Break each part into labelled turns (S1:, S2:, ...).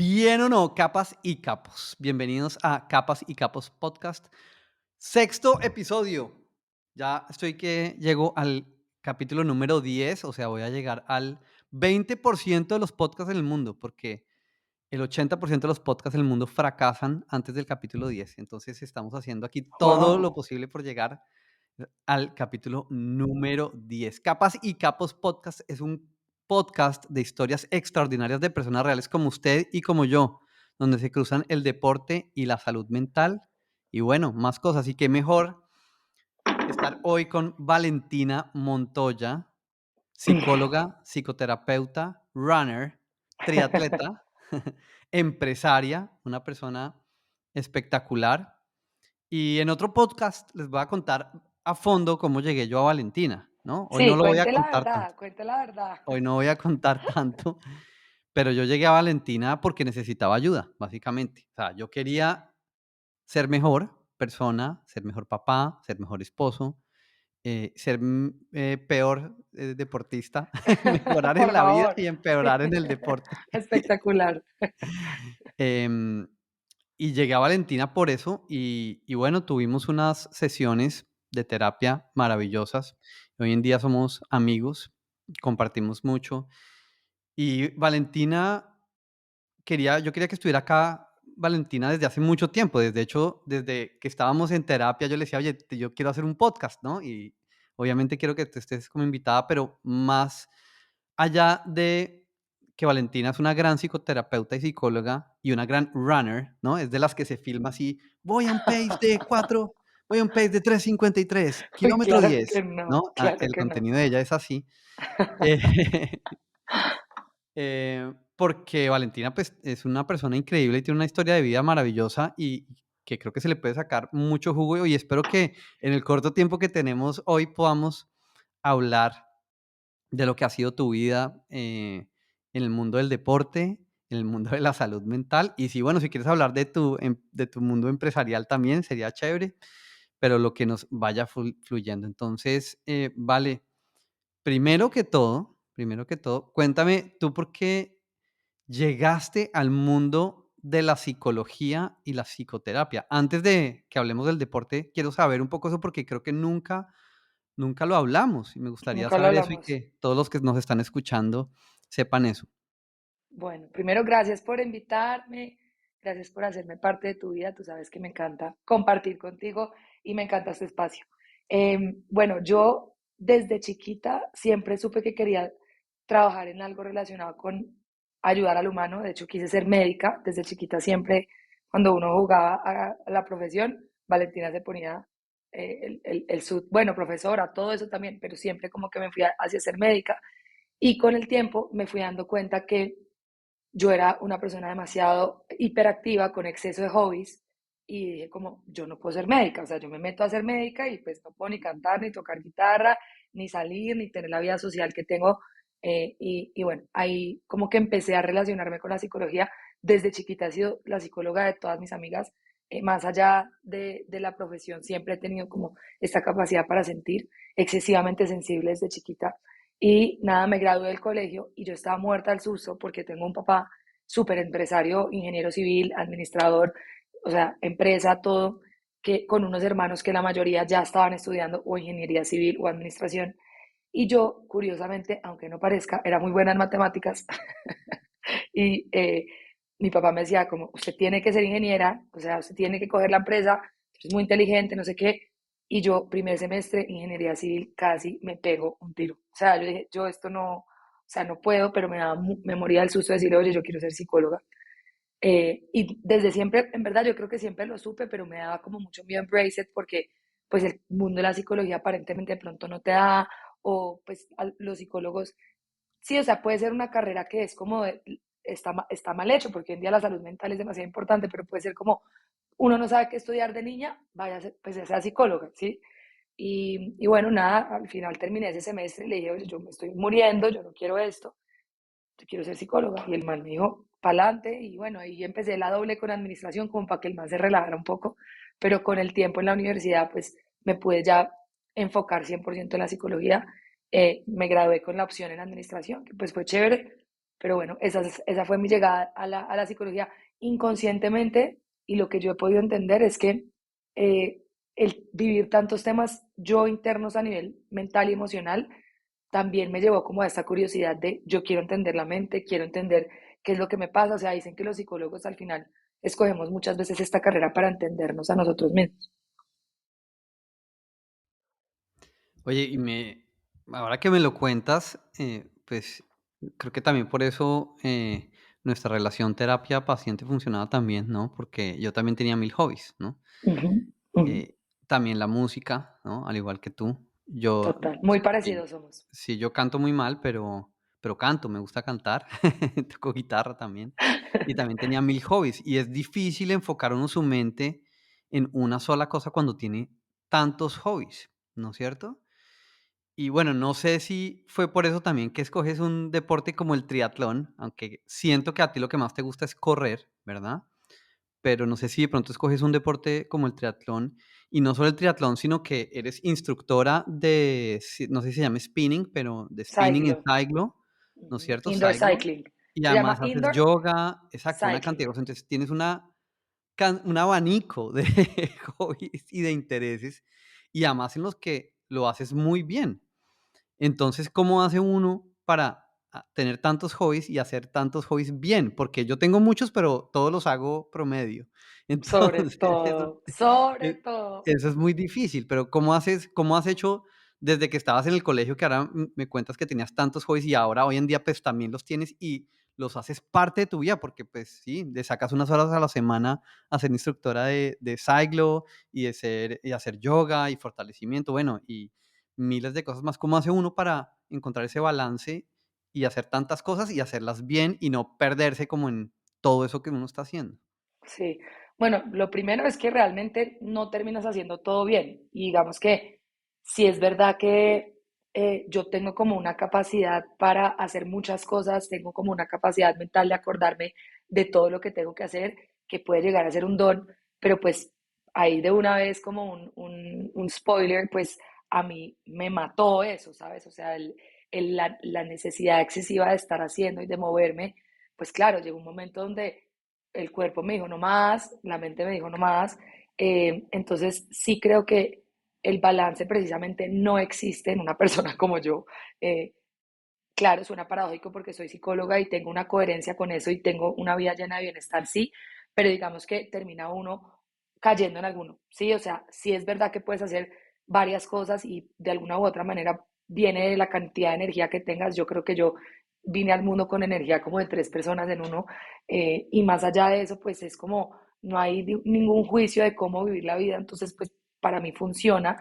S1: Bien o no, capas y capos. Bienvenidos a Capas y Capos Podcast. Sexto episodio. Ya estoy que llego al capítulo número 10, o sea, voy a llegar al 20% de los podcasts en el mundo, porque el 80% de los podcasts en el mundo fracasan antes del capítulo 10. Entonces estamos haciendo aquí todo lo
S2: Wow.
S1: posible por llegar al capítulo número 10. Capas y Capos Podcast es un podcast de historias extraordinarias de personas reales como usted y como yo, donde se cruzan el deporte y la salud mental y bueno, más cosas. Y qué mejor estar hoy con Valentina Montoya, psicóloga, psicoterapeuta, runner, triatleta, empresaria, una persona espectacular. Y en otro podcast les voy a contar a fondo cómo llegué yo a Valentina, ¿no? Hoy no
S2: Sí,
S1: lo voy a contar tanto,
S2: cuente la verdad.
S1: hoy no voy a contar tanto, pero yo llegué a Valentina porque necesitaba ayuda, básicamente. O sea, yo quería ser mejor persona, ser mejor papá, ser mejor esposo, ser, peor, deportista, mejorar en
S2: Por
S1: la vida
S2: favor.
S1: y
S2: Sí.
S1: empeorar en el deporte.
S2: Espectacular.
S1: Em, y llegué a Valentina por eso y bueno, tuvimos unas sesiones de terapia maravillosas. Hoy en día somos amigos, compartimos mucho. Y Valentina yo quería que estuviera acá Valentina desde hace mucho tiempo. Desde hecho, desde que estábamos en terapia, yo le decía: "Oye, yo quiero hacer un podcast", ¿no? Y obviamente quiero que tú estés como invitada, pero más allá de que Valentina es una gran psicoterapeuta y psicóloga y una gran runner, ¿no? Es de las que se filma así: voy a un pace de 3:53,
S2: Uy,
S1: kilómetro
S2: claro que
S1: 10", ¿no?
S2: no, claro
S1: El
S2: que no.
S1: contenido de ella es así. Eh, porque Valentina, pues, es una persona increíble y tiene una historia de vida maravillosa y que creo que se le puede sacar mucho jugo, y espero que en el corto tiempo que tenemos hoy podamos hablar de lo que ha sido tu vida, en el mundo del deporte, en el mundo de la salud mental. Y si, bueno, si quieres hablar de tu mundo empresarial también, sería chévere, pero lo que nos vaya fluyendo. Entonces, vale, primero que todo, cuéntame tú por qué llegaste al mundo de la psicología y la psicoterapia. Antes de que hablemos del deporte, quiero saber un poco eso porque creo que nunca lo hablamos y me gustaría
S2: Nunca lo
S1: saber eso y
S2: hablamos.
S1: que todos los que nos están escuchando sepan eso.
S2: Bueno, primero, gracias por invitarme, gracias por hacerme parte de tu vida. Tú sabes que me encanta compartir contigo y me encanta este espacio. Bueno, yo desde chiquita siempre supe que quería trabajar en algo relacionado con ayudar al humano. De hecho, quise ser médica. Desde chiquita siempre, cuando uno jugaba a la profesión, Valentina se ponía bueno, profesora, todo eso también, pero siempre como que me fui hacia ser médica. Y con el tiempo me fui dando cuenta que yo era una persona demasiado hiperactiva, con exceso de hobbies, y dije como, yo no puedo ser médica, o sea, yo me meto a ser médica y pues no puedo ni cantar, ni tocar guitarra, ni salir, ni tener la vida social que tengo. Y bueno, ahí como que empecé a relacionarme con la psicología. Desde chiquita he sido la psicóloga de todas mis amigas. Más allá de la profesión, siempre he tenido como esta capacidad para sentir, excesivamente sensible desde chiquita. Y nada, me gradué del colegio y yo estaba muerta al susto porque tengo un papá súper empresario, ingeniero civil, administrador, o sea, empresa, todo, que con unos hermanos que la mayoría ya estaban estudiando o ingeniería civil o administración. Y yo, curiosamente, aunque no parezca, era muy buena en matemáticas. Y mi papá me decía como, usted tiene que ser ingeniera, o sea, usted tiene que coger la empresa, es muy inteligente, no sé qué. Y yo, primer semestre, ingeniería civil, casi me pego un tiro. O sea, yo dije, yo esto no, o sea, no puedo, pero me moría del susto de decirle, oye, yo quiero ser psicóloga. Y desde siempre, en verdad, yo creo que siempre lo supe, pero me daba como mucho miedo embrace it porque pues el mundo de la psicología aparentemente de pronto no te da, o pues los psicólogos. Sí, o sea, puede ser una carrera que es como, está mal hecho, porque hoy en día la salud mental es demasiado importante, pero puede ser como, uno no sabe qué estudiar de niña, vaya, pues ya sea psicóloga, ¿sí? Y bueno, nada, al final terminé ese semestre y le dije, oye, yo me estoy muriendo, yo no quiero esto, yo quiero ser psicóloga. Y el man me dijo, pa'lante, y bueno, ahí empecé la doble con administración, como para que el man se relajara un poco, pero con el tiempo en la universidad, pues me pude ya enfocar 100% en la psicología. Me gradué con la opción en administración, que pues fue chévere, Pero bueno, esa fue mi llegada a la psicología inconscientemente, y lo que yo he podido entender es que eh, el vivir tantos temas yo internos a nivel mental y emocional también me llevó como a esta curiosidad de yo quiero entender la mente, quiero entender qué es lo que me pasa. O sea, dicen que los psicólogos al final escogemos muchas veces esta carrera para entendernos a nosotros mismos.
S1: Oye, ahora que me lo cuentas, pues creo que también por eso nuestra relación terapia-paciente funcionaba tan bien, ¿no? Porque yo también tenía mil hobbies, ¿no?
S2: Ujú, ujú,
S1: También la música, ¿no? Al igual que tú. Yo,
S2: total, muy
S1: sí,
S2: parecidos somos.
S1: sí, yo canto muy mal, pero canto, me gusta cantar. Toco guitarra también. Y también tenía mil hobbies. Y es difícil enfocar uno su mente en una sola cosa cuando tiene tantos hobbies, ¿no es cierto? Y bueno, no sé si fue por eso también que escoges un deporte como el triatlón, aunque siento que a ti lo que más te gusta es correr, ¿verdad? Pero no sé si de pronto escoges un deporte como el triatlón, y no solo el triatlón, sino que eres instructora de, no sé si se llama spinning, pero de spinning en
S2: Cyclo,
S1: Saiglo, ¿no es
S2: ujú,
S1: cierto?
S2: indoor
S1: Saiglo.
S2: cycling.
S1: Y
S2: Se llama
S1: además haces
S2: indoor
S1: yoga, exacto, una cantidad
S2: cycling.
S1: de cosas. Entonces tienes un abanico de hobbies y de intereses, y además en los que lo haces muy bien. Entonces, ¿cómo hace uno para tener tantos hobbies y hacer tantos hobbies bien? Porque yo tengo muchos, pero todos los hago promedio.
S2: Sobre
S1: Entonces,
S2: todo, sobre
S1: e
S2: todo.
S1: eso es muy difícil, pero cómo has hecho desde que estabas en el colegio, que ahora me cuentas que tenías tantos hobbies y ahora hoy en día, pues, también los tienes y los haces parte de tu vida? Porque, pues sí, le sacas unas horas a la semana a ser instructora de cyclo y hacer yoga y fortalecimiento, bueno, y miles de cosas más. ¿Cómo hace uno para encontrar ese balance y hacer tantas cosas y hacerlas bien y no perderse como en todo eso que uno está haciendo?
S2: Sí. Bueno, lo primero es que realmente no terminas haciendo todo bien. Y digamos que si es verdad que yo tengo como una capacidad para hacer muchas cosas, tengo como una capacidad mental de acordarme de todo lo que tengo que hacer, que puede llegar a ser un don, pero pues ahí de una vez como un spoiler, pues a mí me mató eso, ¿sabes? O sea, la necesidad excesiva de estar haciendo y de moverme, pues claro, llegó un momento donde el cuerpo me dijo no más, la mente me dijo no más. Entonces sí creo que el balance precisamente no existe en una persona como yo. Eh, claro, suena paradójico porque soy psicóloga y tengo una coherencia con eso y tengo una vida llena de bienestar, sí, pero digamos que termina uno cayendo en alguno, sí, o sea, sí es verdad que puedes hacer varias cosas y de alguna u otra manera viene de la cantidad de energía que tengas. Yo creo que yo vine al mundo con energía como de tres personas en uno, y más allá de eso, pues es como no hay ningún juicio de cómo vivir la vida, entonces pues para mí funciona.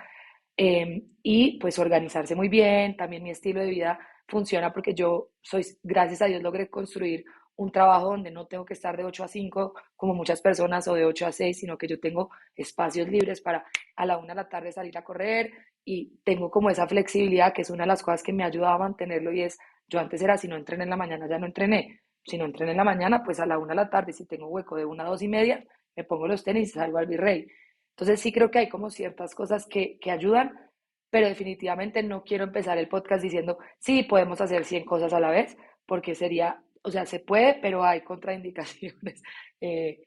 S2: Y pues organizarse muy bien, también mi estilo de vida funciona porque yo soy, gracias a Dios, logré construir un trabajo donde no tengo que estar de 8 a 5 como muchas personas o de 8 a 6, sino que yo tengo espacios libres para a la 1 de la tarde salir a correr, y tengo como esa flexibilidad que es una de las cosas que me ayuda a mantenerlo. Y es, yo antes era, si no entrené en la mañana, ya no entrené. Si no entrené en la mañana, pues a la 1 de la tarde, si tengo hueco de 1 a 2:30, me pongo los tenis y salgo al Virrey. Entonces sí creo que hay como ciertas cosas que ayudan, pero definitivamente no quiero empezar el podcast diciendo, sí, podemos hacer 100 cosas a la vez, porque sería, o sea, se puede, pero hay contraindicaciones. Eh,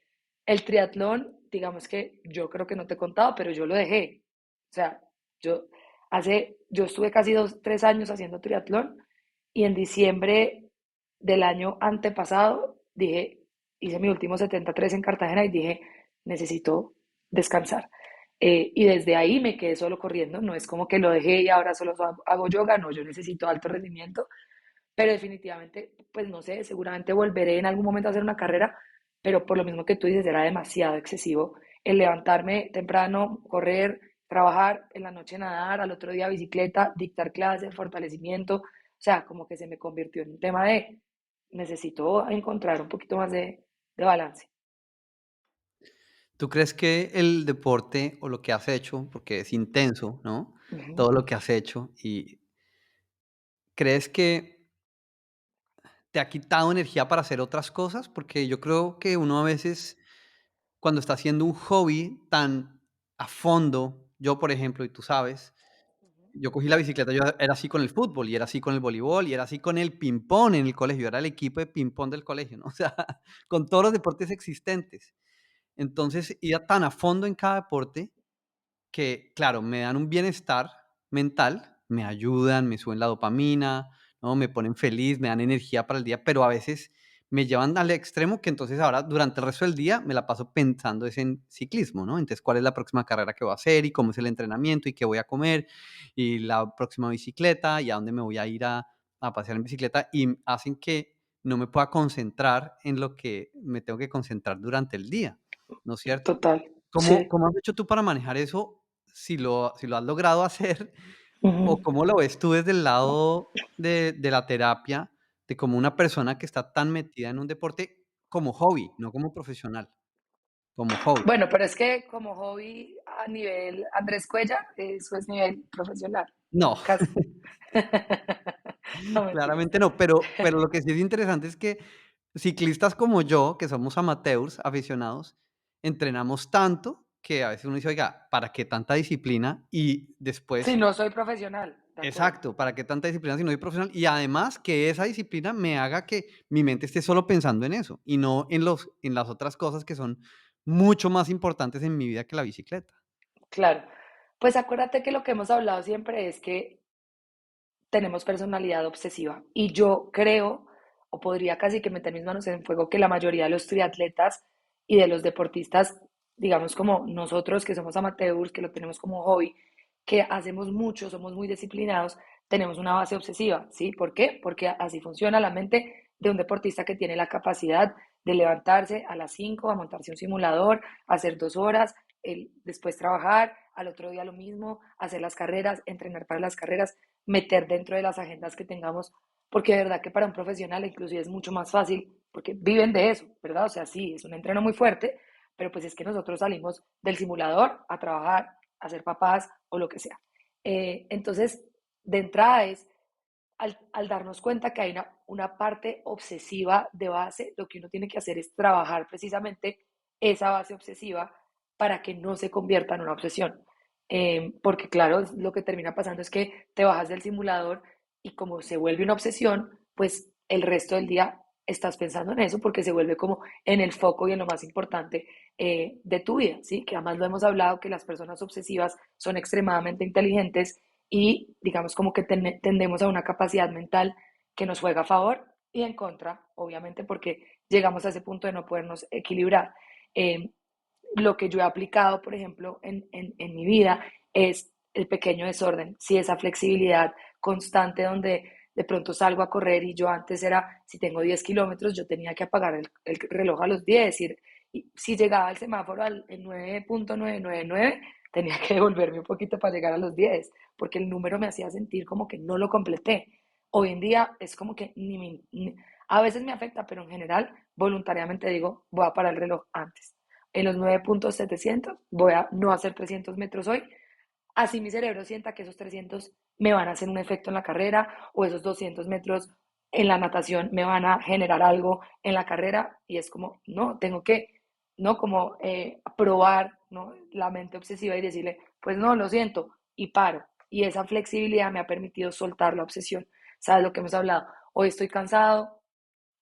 S2: el triatlón, digamos que yo creo que no te he contado, pero yo lo dejé. O sea, yo yo estuve casi 3 años haciendo triatlón, y en diciembre del año antepasado dije, hice mi último 73 en Cartagena y dije, necesito descansar. Y desde ahí me quedé solo corriendo. No es como que lo dejé y ahora solo hago yoga, no, yo necesito alto rendimiento, pero definitivamente, pues no sé, seguramente volveré en algún momento a hacer una carrera, pero por lo mismo que tú dices, era demasiado excesivo el levantarme temprano, correr, trabajar, en la noche nadar, al otro día bicicleta, dictar clases, fortalecimiento. O sea, como que se me convirtió en un tema de necesito encontrar un poquito más de balance.
S1: ¿Tú crees que el deporte o lo que has hecho, porque es intenso, ¿no?
S2: Ujú,
S1: Todo lo que has hecho, y crees que te ha quitado energía para hacer otras cosas? Porque yo creo que uno a veces, cuando está haciendo un hobby tan a fondo, yo, por ejemplo, y tú sabes, yo cogí la bicicleta, yo era así con el fútbol, y era así con el voleibol, y era así con el ping-pong en el colegio, yo era el equipo de ping-pong del colegio, ¿no? O sea, con todos los deportes existentes. Entonces, iba tan a fondo en cada deporte que, claro, me dan un bienestar mental, me ayudan, me suben la dopamina, ¿no? Me ponen feliz, me dan energía para el día, pero a veces me llevan al extremo que entonces ahora durante el resto del día me la paso pensando es en ciclismo, ¿no? Entonces, ¿cuál es la próxima carrera que voy a hacer y cómo es el entrenamiento y qué voy a comer y la próxima bicicleta y a dónde me voy a ir a pasear en bicicleta y hacen que no me pueda concentrar en lo que me tengo que concentrar durante el día, ¿no es cierto?
S2: Total,
S1: ¿Cómo
S2: sí.
S1: cómo has hecho tú para manejar eso? Si lo has logrado hacer, o
S2: Ujú.
S1: cómo lo ves tú desde el lado de la terapia, de como una persona que está tan metida en un deporte como hobby, no como profesional, como hobby.
S2: Bueno, pero es que como hobby a nivel Andrés Cuellar, eso es nivel profesional,
S1: No,
S2: casi. No, mentiras.
S1: claramente no, pero lo que sí es interesante es que ciclistas como yo, que somos amateurs, aficionados, entrenamos tanto que a veces uno dice: "Oiga, ¿para qué tanta disciplina?". Y
S2: Sí,
S1: después
S2: no soy profesional, de acuerdo.
S1: exacto, ¿para qué tanta disciplina si no soy profesional? Y además que esa disciplina me haga que mi mente esté solo pensando en eso y no en las otras cosas que son mucho más importantes en mi vida que la bicicleta.
S2: Claro. Pues acuérdate que lo que hemos hablado siempre es que tenemos personalidad obsesiva y yo creo, o podría casi que meter mis manos en el fuego, que la mayoría de los triatletas y de los deportistas, digamos como nosotros que somos amateurs, que lo tenemos como hobby, que hacemos mucho, somos muy disciplinados, tenemos una base obsesiva, ¿sí? ¿Por qué? Porque así funciona la mente de un deportista que tiene la capacidad de levantarse a las 5 a montarse un simulador, hacer 2 horas, después trabajar, al otro día lo mismo, hacer las carreras, entrenar para las carreras, meter dentro de las agendas que tengamos, porque de verdad que para un profesional inclusive es mucho más fácil, porque viven de eso, ¿verdad? O sea, sí, es un entreno muy fuerte, pero pues es que nosotros salimos del simulador a trabajar, a ser papás o lo que sea. Entonces, de entrada es, al darnos cuenta que hay una parte obsesiva de base, lo que uno tiene que hacer es trabajar precisamente esa base obsesiva para que no se convierta en una obsesión. Porque claro, lo que termina pasando es que te bajas del simulador y como se vuelve una obsesión, pues el resto del día estás pensando en eso porque se vuelve como en el foco y en lo más importante de tu vida, ¿sí? Que además lo hemos hablado, que las personas obsesivas son extremadamente inteligentes y digamos como que tendemos a una capacidad mental que nos juega a favor y en contra, obviamente, porque llegamos a ese punto de no podernos equilibrar. Eh, lo que yo he aplicado, por ejemplo, en mi vida es el pequeño desorden, sí, esa flexibilidad constante donde de pronto salgo a correr y yo antes era, si tengo 10 kilómetros, yo tenía que apagar el reloj a los 10 y si llegaba el semáforo al 9.999, tenía que devolverme un poquito para llegar a los 10 porque el número me hacía sentir como que no lo completé. Hoy en día es como que a veces me afecta, pero en general voluntariamente digo, voy a parar el reloj antes en los 9.700, voy a no hacer 300 metros hoy, así mi cerebro sienta que esos 300 me van a hacer un efecto en la carrera o esos 200 metros en la natación me van a generar algo en la carrera y es como, no, tengo que, no, como probar, ¿no? La mente obsesiva y decirle, pues no, lo siento, y paro. Y esa flexibilidad me ha permitido soltar la obsesión. ¿Sabes lo que hemos hablado? Hoy estoy cansado,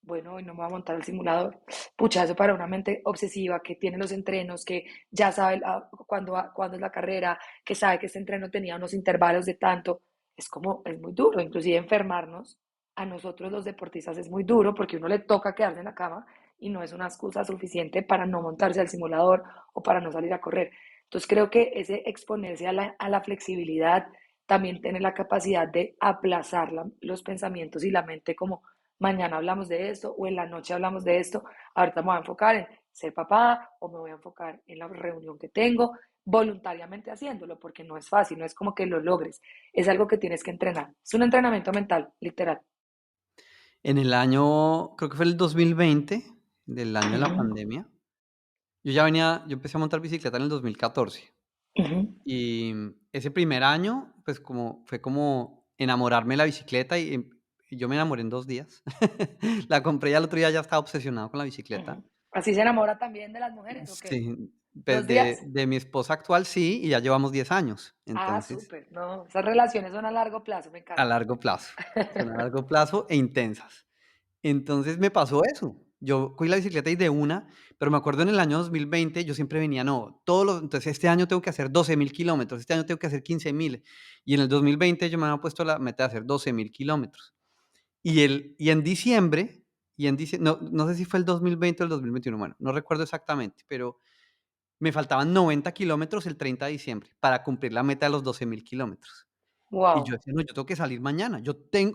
S2: bueno, hoy no me voy a montar el simulador. Pucha, eso para una mente obsesiva que tiene los entrenos, que ya sabe cuándo es la carrera, que sabe que este entreno tenía unos intervalos de tanto, es como, es muy duro. Inclusive enfermarnos a nosotros los deportistas es muy duro porque uno le toca quedarse en la cama y no es una excusa suficiente para no montarse al simulador o para no salir a correr. Entonces creo que ese exponerse a la flexibilidad también tiene la capacidad de aplazar los pensamientos y la mente como mañana hablamos de esto o en la noche hablamos de esto, ahorita me voy a enfocar en ser papá o me voy a enfocar en la reunión que tengo, voluntariamente haciéndolo, porque no es fácil, no es como que lo logres, es algo que tienes que entrenar, es un entrenamiento mental, literal.
S1: En el año, creo que fue el 2020, del año de la
S2: Ujú,
S1: pandemia, yo empecé a montar bicicleta en el 2014.
S2: ujú,
S1: Y ese primer año, pues, fue como enamorarme de la bicicleta y yo me enamoré en 2 días. La compré y al otro día ya estaba obsesionado con la bicicleta.
S2: ujú. ¿Así se enamora también de las mujeres o qué?
S1: Sí, pues,
S2: 2 días.
S1: de mi esposa actual sí, y ya llevamos 10 años.
S2: Ah,
S1: Entonces,
S2: súper, no, esas relaciones son a largo plazo, me
S1: a
S2: encanta.
S1: largo plazo, son a largo plazo e intensas. Entonces me pasó eso. Yo cogí la bicicleta y de una, pero me acuerdo en el año 2020 yo siempre venía, no, entonces este año tengo que hacer 12.000 kilómetros, este año tengo que hacer 15.000. Y en el 2020 yo me había puesto la meta de hacer 12.000 kilómetros. Y en diciembre, no sé si fue el 2020 o el 2021, bueno, no recuerdo exactamente, pero me faltaban 90 kilómetros el 30 de diciembre para cumplir la meta de los 12.000 kilómetros. Y yo
S2: Wow,
S1: decía: "No, yo tengo que salir mañana,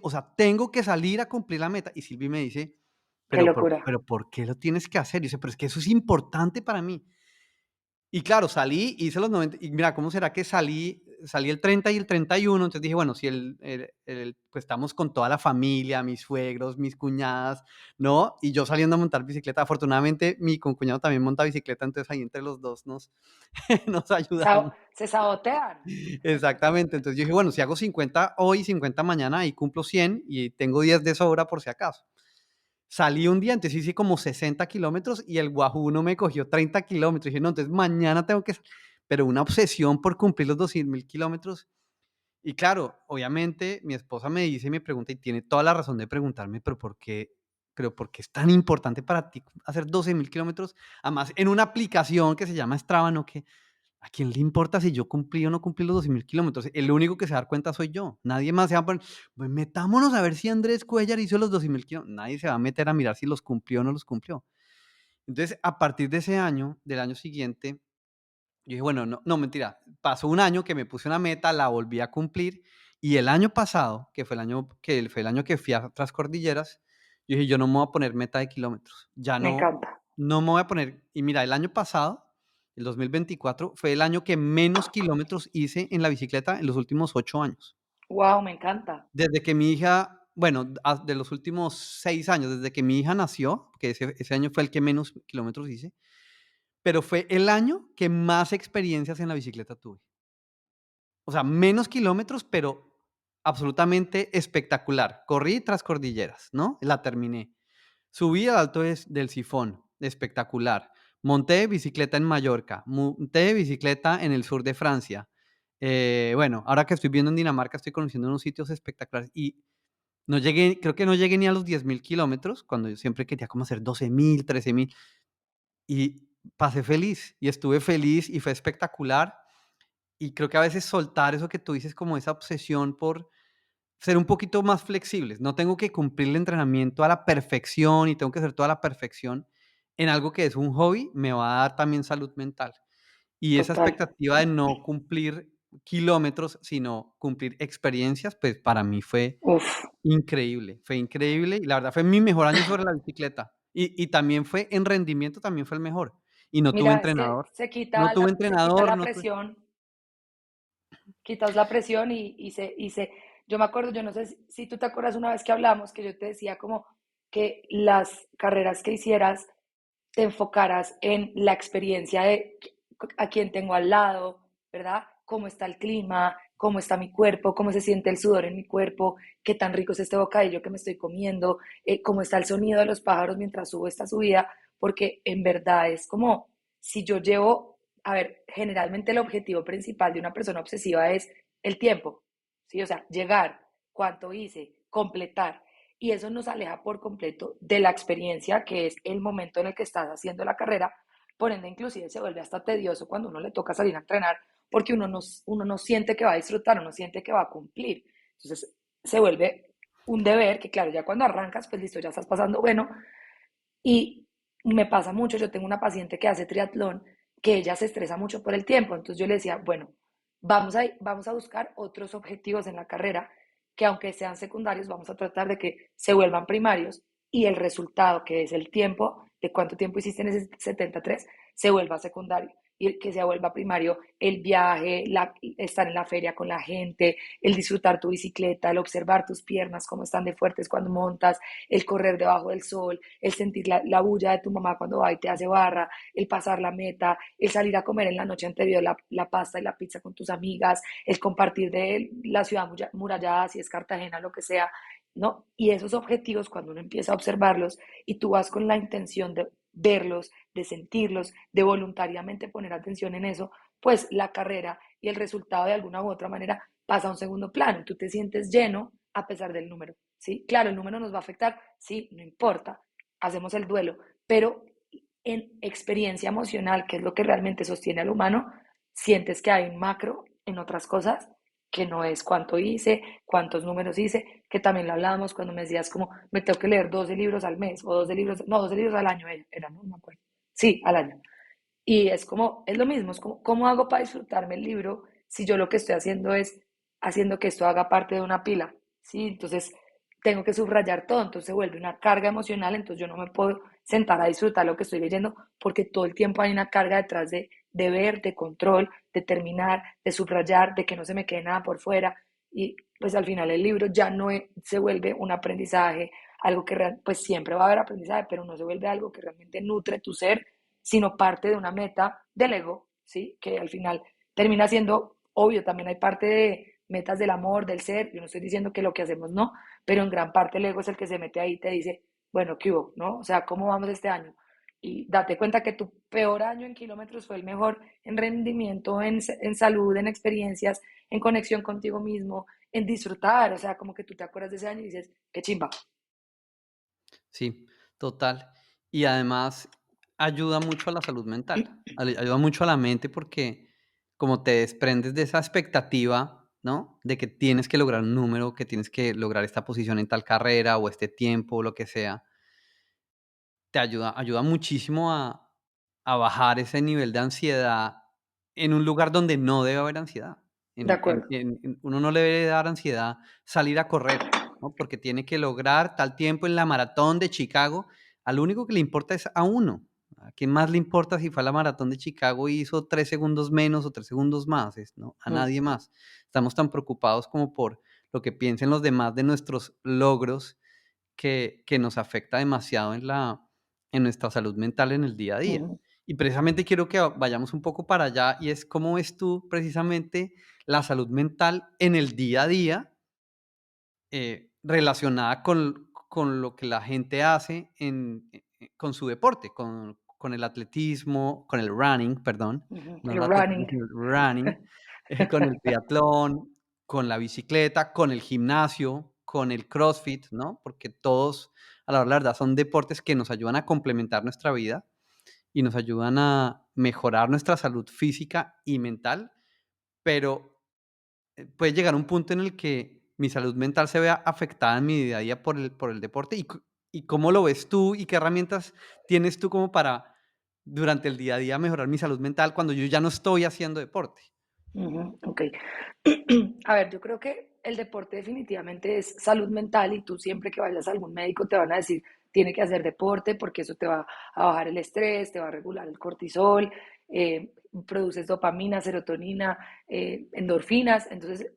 S1: o sea, tengo que salir a cumplir la meta". Y Silvi me dice:
S2: qué
S1: "Pero
S2: locura.
S1: ¿por qué lo tienes que hacer?". Y yo dice: "Pero es que eso es importante para mí". Y claro, salí, hice los 90 y mira, ¿cómo será que salí el 30 y el 31? Entonces dije: "Bueno, si pues estamos con toda la familia, mis suegros, mis cuñadas", ¿no? Y yo saliendo a montar bicicleta. Afortunadamente, mi concuñado también monta bicicleta, entonces ahí entre los 2 nos ayudamos.
S2: Se sabotean.
S1: Exactamente. Entonces yo dije: "Bueno, si hago 50 hoy, 50 mañana, ahí cumplo 100 y tengo 10 de sobra por si acaso". Salí un día, entonces hice como 60 kilómetros y el Wahoo no me cogió 30 kilómetros. Dije: "No, entonces mañana tengo que", pero una obsesión por cumplir los 200.000 kilómetros. Y claro, obviamente mi esposa me dice y me pregunta, y tiene toda la razón de preguntarme, pero por qué es tan importante para ti hacer 12.000 kilómetros? Además, en una aplicación que se llama Strava, ¿no? Que ¿a quién le importa si yo cumplí o no cumplí los 12.000 kilómetros? El único que se va a dar cuenta soy yo. Nadie más se va a poner, pues metámonos a ver si Andrés Cuellar hizo los 12.000 kilómetros. Nadie se va a meter a mirar si los cumplió o no los cumplió. Entonces, a partir de ese año, del año siguiente, yo dije, bueno, no, no, mentira. Pasó un año que me puse una meta, la volví a cumplir. Y el año pasado, que fue el año que fui a Transcordilleras, yo dije, yo no me voy a poner meta de kilómetros. Ya
S2: Me
S1: no,
S2: encanta.
S1: no me voy a poner. Y mira, el año pasado, el 2024 fue el año que menos kilómetros hice en la bicicleta en los últimos 8 años.
S2: Wow, me encanta.
S1: Desde que mi hija, bueno, de los últimos 6 años, desde que mi hija nació, que ese año fue el que menos kilómetros hice, pero fue el año que más experiencias en la bicicleta tuve. O sea, menos kilómetros, pero absolutamente espectacular. Corrí tras cordilleras, ¿no? La terminé. Subí al Alto del Sifón, espectacular. Monté bicicleta en Mallorca, monté bicicleta en el sur de Francia. Bueno, ahora que estoy viviendo en Dinamarca, estoy conociendo unos sitios espectaculares y no llegué, creo que no llegué ni a los 10.000 kilómetros, cuando yo siempre quería como hacer 12.000, 13.000, y pasé feliz y estuve feliz y fue espectacular. Y creo que a veces soltar eso que tú dices, como esa obsesión por ser un poquito más flexibles. No tengo que cumplir el entrenamiento a la perfección y tengo que hacer toda la perfección en algo que es un hobby, me va a dar también salud mental. Y esa
S2: Total.
S1: expectativa de no cumplir kilómetros, sino cumplir experiencias, pues para mí
S2: Uf.
S1: fue increíble y la verdad fue mi mejor año sobre la bicicleta. Y también fue en rendimiento, también fue el mejor. Y no tuve
S2: Mira, es que
S1: entrenador, no tuve
S2: se quita
S1: entrenador,
S2: la
S1: no tuve.
S2: presión, quitas la presión yo me acuerdo, yo no sé si tú te acuerdas una vez que hablamos, que yo te decía como que las carreras que hicieras te enfocaras en la experiencia de a quién tengo al lado, ¿verdad? Cómo está el clima, cómo está mi cuerpo, cómo se siente el sudor en mi cuerpo, qué tan rico es este bocadillo que me estoy comiendo, cómo está el sonido de los pájaros mientras subo esta subida, porque en verdad es como si yo llevo, a ver, generalmente el objetivo principal de una persona obsesiva es el tiempo, ¿sí? O sea, llegar, cuánto hice, completar. Y eso nos aleja por completo de la experiencia, que es el momento en el que estás haciendo la carrera. Por ende, inclusive se vuelve hasta tedioso cuando uno le toca salir a entrenar, porque uno no siente que va a disfrutar, uno siente que va a cumplir. Entonces, se vuelve un deber que, claro, ya cuando arrancas, pues listo, ya estás pasando bueno. Y me pasa mucho, yo tengo una paciente que hace triatlón, que ella se estresa mucho por el tiempo. Entonces yo le decía, bueno, vamos a buscar otros objetivos en la carrera que aunque sean secundarios, vamos a tratar de que se vuelvan primarios y el resultado, que es el tiempo, de cuánto tiempo hiciste en ese 73, se vuelva secundario y que se vuelva primario el viaje, estar en la feria con la gente, el disfrutar tu bicicleta, el observar tus piernas, cómo están de fuertes cuando montas, el correr debajo del sol, el sentir la bulla de tu mamá cuando va y te hace barra, el pasar la meta, el salir a comer en la noche anterior la pasta y la pizza con tus amigas, el compartir de la ciudad murallada, si es Cartagena, lo que sea, ¿no? Y esos objetivos, cuando uno empieza a observarlos y tú vas con la intención verlos, de sentirlos, de voluntariamente poner atención en eso, pues la carrera y el resultado de alguna u otra manera pasa a un segundo plano. Tú te sientes lleno a pesar del número, ¿sí? Claro, el número nos va a afectar, sí, no importa, hacemos el duelo, pero en experiencia emocional, que es lo que realmente sostiene al humano, sientes que hay un macro en otras cosas que no es cuánto hice, cuántos números hice, que también lo hablábamos cuando me decías como, me tengo que leer 12 libros al mes, o 12 libros, no, 12 libros al año, era, no me acuerdo. Sí, al año. Y es como, es lo mismo, es como, ¿cómo hago para disfrutarme el libro si yo lo que estoy haciendo es haciendo que esto haga parte de una pila? ¿Sí? Entonces, tengo que subrayar todo, entonces se vuelve una carga emocional, entonces yo no me puedo sentar a disfrutar lo que estoy leyendo porque todo el tiempo hay una carga detrás de ver, de control, de terminar, de subrayar, de que no se me quede nada por fuera. Y pues al final el libro ya no se vuelve un aprendizaje, algo que pues siempre va a haber aprendizaje, pero no se vuelve algo que realmente nutre tu ser, sino parte de una meta del ego, ¿sí? Que al final termina siendo, obvio, también hay parte de metas del amor, del ser, yo no estoy diciendo que lo que hacemos no, pero en gran parte el ego es el que se mete ahí y te dice, bueno, ¿qué hubo? ¿No? O sea, ¿cómo vamos este año? Y date cuenta que tu peor año en kilómetros fue el mejor en rendimiento, en salud, en experiencias, en conexión contigo mismo, en disfrutar, o sea, como que tú te acuerdas de ese año y dices, qué chimba.
S1: Sí, total. Y además ayuda mucho a la salud mental, ayuda mucho a la mente porque como te desprendes de esa expectativa, ¿no? De que tienes que lograr un número, que tienes que lograr esta posición en tal carrera o este tiempo o lo que sea, te ayuda muchísimo a bajar ese nivel de ansiedad en un lugar donde no debe haber ansiedad.
S2: De acuerdo.
S1: Uno no le debe dar ansiedad salir a correr, ¿no? Porque tiene que lograr tal tiempo en la maratón de Chicago. Al único que le importa es a uno. ¿A quién más le importa si fue a la maratón de Chicago y hizo 3 segundos menos o 3 segundos más? ¿No? A
S2: Mm,
S1: nadie más. Estamos tan preocupados como por lo que piensen los demás de nuestros logros que nos afecta demasiado en nuestra salud mental en el día a día.
S2: mm,
S1: Y precisamente quiero que vayamos un poco para allá y es cómo ves tú precisamente la salud mental en el día a día relacionada con lo que la gente hace con su deporte, con el atletismo, con el running, perdón, no
S2: el
S1: el atletismo,
S2: running.
S1: sino el running, con el triatlón, con la bicicleta, con el gimnasio, con el CrossFit, ¿no? Porque todos, a la hora de la verdad, son deportes que nos ayudan a complementar nuestra vida y nos ayudan a mejorar nuestra salud física y mental, pero puede llegar un punto en el que mi salud mental se vea afectada en mi día a día por el deporte. ¿Y cómo lo ves tú y qué herramientas tienes tú como para durante el día a día mejorar mi salud mental cuando yo ya no estoy haciendo deporte?
S2: Ujú, ok. A ver, yo creo que el deporte definitivamente es salud mental y tú siempre que vayas a algún médico te van a decir, tiene que hacer deporte porque eso te va a bajar el estrés, te va a regular el cortisol, produces dopamina, serotonina, endorfinas. Entonces,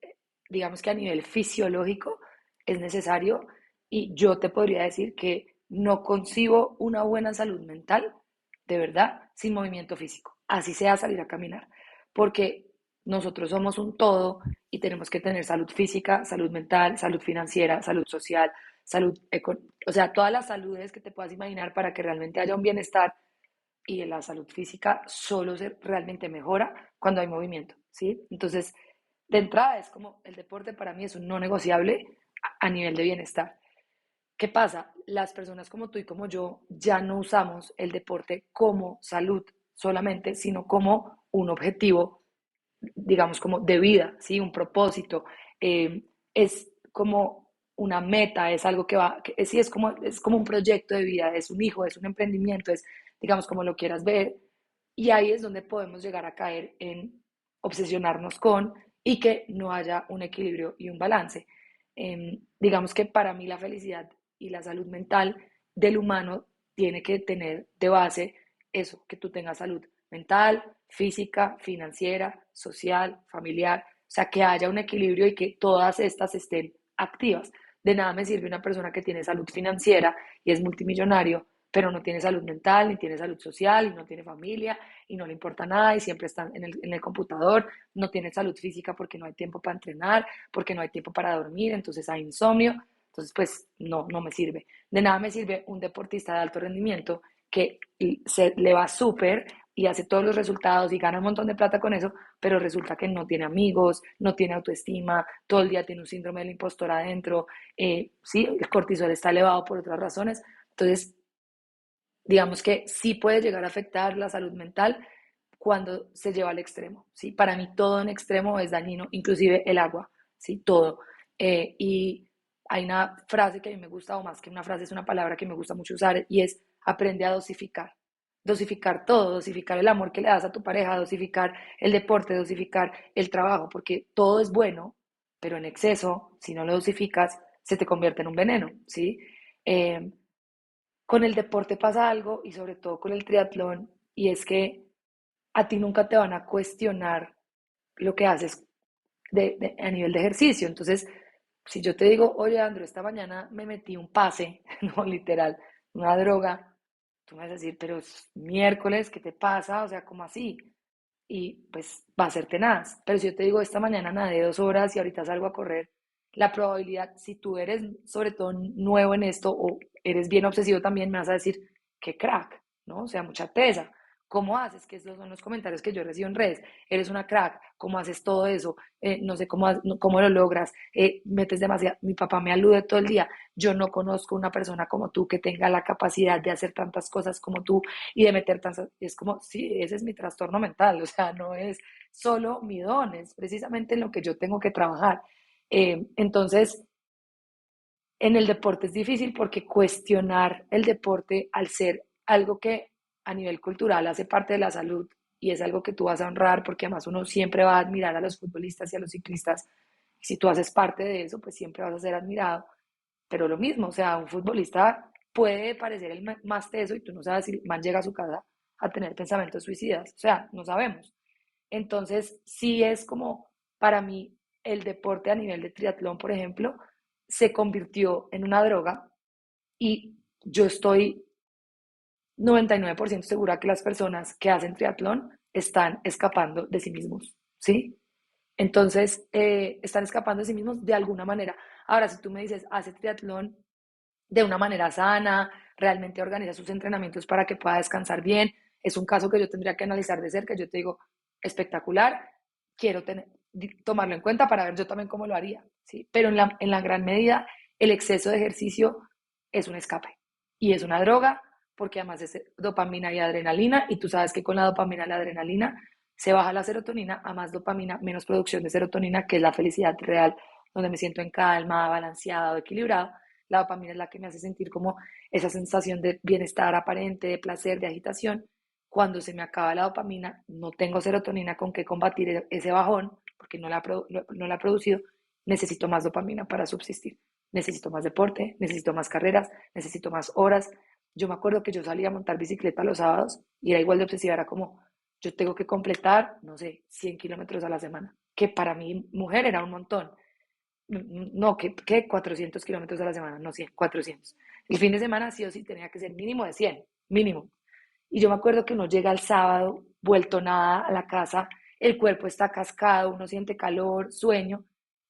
S2: digamos que a nivel fisiológico es necesario y yo te podría decir que no concibo una buena salud mental, de verdad, sin movimiento físico. Así sea salir a caminar, porque nosotros somos un todo y tenemos que tener salud física, salud mental, salud financiera, salud social, salud, o sea, todas las saludes que te puedas imaginar para que realmente haya un bienestar y la salud física solo se realmente mejora cuando hay movimiento, ¿sí? Entonces, de entrada es como el deporte para mí es un no negociable a nivel de bienestar. ¿Qué pasa? Las personas como tú y como yo ya no usamos el deporte como salud solamente, sino como un objetivo, digamos, como de vida, ¿sí? Un propósito. Es como una meta, es algo que va, que, sí, es como un proyecto de vida, es un hijo, es un emprendimiento, es, digamos, como lo quieras ver. Y ahí es donde podemos llegar a caer en obsesionarnos con y que no haya un equilibrio y un balance. Digamos que para mí la felicidad y la salud mental del humano tiene que tener de base eso, que tú tengas salud mental, física, financiera, social, familiar, o sea, que haya un equilibrio y que todas estas estén activas. De nada me sirve una persona que tiene salud financiera y es multimillonario, pero no tiene salud mental, ni tiene salud social, y no tiene familia, y no le importa nada, y siempre está en el computador, no tiene salud física porque no hay tiempo para entrenar, porque no hay tiempo para dormir, entonces hay insomnio, entonces pues no, no me sirve. De nada me sirve un deportista de alto rendimiento que se le va súper y hace todos los resultados y gana un montón de plata con eso, pero resulta que no tiene amigos, no tiene autoestima, todo el día tiene un síndrome del impostor adentro, sí, el cortisol está elevado por otras razones. Entonces, digamos que sí puede llegar a afectar la salud mental cuando se lleva al extremo, ¿sí? Para mí todo en extremo es dañino, inclusive el agua, ¿sí? Todo. Y hay una frase que a mí me gusta, o más que una frase, es una palabra que me gusta mucho usar, y es aprende a dosificar. Dosificar todo, dosificar el amor que le das a tu pareja, dosificar el deporte, dosificar el trabajo, porque todo es bueno, pero en exceso, si no lo dosificas, se te convierte en un veneno, ¿sí? Eh, con el deporte pasa algo y sobre todo con el triatlón, y es que a ti nunca te van a cuestionar lo que haces a nivel de ejercicio. Entonces, si yo te digo, oye, Andro, esta mañana me metí un pase, no, literal, una droga, tú me vas a decir, pero es miércoles, ¿qué te pasa? O sea, ¿cómo así? Y pues va a ser tenaz. Pero si yo te digo, esta mañana nadé 2 horas y ahorita salgo a correr, la probabilidad, si tú eres sobre todo nuevo en esto o eres bien obsesivo también, me vas a decir, qué crack, ¿no? O sea, mucha tesa. ¿Cómo haces? Que esos son los comentarios que yo recibo en redes. Eres una crack, ¿cómo haces todo eso? No sé cómo lo logras, metes demasiado. Mi papá me alude todo el día. Yo no conozco una persona como tú que tenga la capacidad de hacer tantas cosas como tú y de meter tantas. Es como, sí, ese es mi trastorno mental. O sea, no es solo mi don, es precisamente en lo que yo tengo que trabajar. Entonces, en el deporte es difícil porque cuestionar el deporte al ser algo que a nivel cultural hace parte de la salud y es algo que tú vas a honrar porque además uno siempre va a admirar a los futbolistas y a los ciclistas. Y si tú haces parte de eso, pues siempre vas a ser admirado. Pero lo mismo, o sea, un futbolista puede parecer el más teso y tú no sabes si el man llega a su casa a tener pensamientos suicidas. O sea, no sabemos. Entonces, sí es como, para mí, el deporte a nivel de triatlón, por ejemplo, se convirtió en una droga y yo estoy 99% segura que las personas que hacen triatlón están escapando de sí mismos, ¿sí? Entonces, están escapando de sí mismos de alguna manera. Ahora, si tú me dices, hace triatlón de una manera sana, realmente organiza sus entrenamientos para que pueda descansar bien, es un caso que yo tendría que analizar de cerca. Yo te digo, espectacular, quiero tomarlo en cuenta para ver yo también cómo lo haría, ¿sí? Pero en la gran medida, el exceso de ejercicio es un escape y es una droga porque además es dopamina y adrenalina y tú sabes que con la dopamina y la adrenalina se baja la serotonina, a más dopamina, menos producción de serotonina, que es la felicidad real, donde me siento en calma, balanceado, equilibrado. La dopamina es la que me hace sentir como esa sensación de bienestar aparente, de placer, de agitación. Cuando se me acaba la dopamina, no tengo serotonina con que combatir ese bajón, porque no la he producido, necesito más dopamina para subsistir. Necesito más deporte, necesito más carreras, necesito más horas. Yo me acuerdo que yo salía a montar bicicleta los sábados y era igual de obsesiva, era como, yo tengo que completar, no sé, 100 kilómetros a la semana, que para mi mujer era un montón. No, que 400 kilómetros a la semana, no 100, 400. El fin de semana sí o sí tenía que ser mínimo de 100, mínimo. Y yo me acuerdo que uno llega el sábado, vuelto nada a la casa, el cuerpo está cascado, uno siente calor, sueño,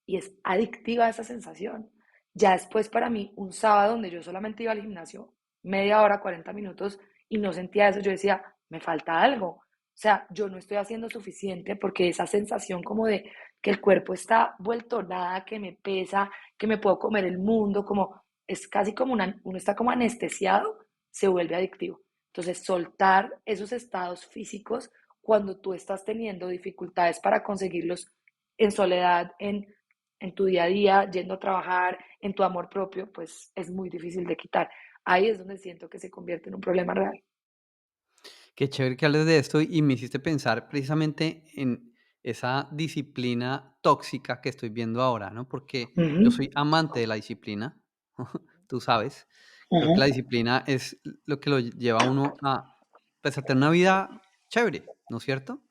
S2: y es adictiva esa sensación. Ya después para mí, un sábado donde yo solamente iba al gimnasio media hora, 40 minutos, y no sentía eso, yo decía, me falta algo. O sea, yo no estoy haciendo suficiente porque esa sensación como de que el cuerpo está vuelto nada, que me pesa, que me puedo comer el mundo, como es casi como uno está como anestesiado, se vuelve adictivo. Entonces, soltar esos estados físicos cuando tú estás teniendo dificultades para conseguirlos en soledad, en tu día a día, yendo a trabajar, en tu amor propio, pues es muy difícil de quitar. Ahí es donde siento que se convierte en un problema real.
S1: Qué chévere que hables de esto y me hiciste pensar precisamente en esa disciplina tóxica que estoy viendo ahora, ¿no? Porque yo
S2: Ujú,
S1: soy amante de la disciplina, tú sabes. Creo que la
S2: ujú,
S1: disciplina es lo que lo lleva a uno a, pues, a tener una vida chévere, ¿no es cierto?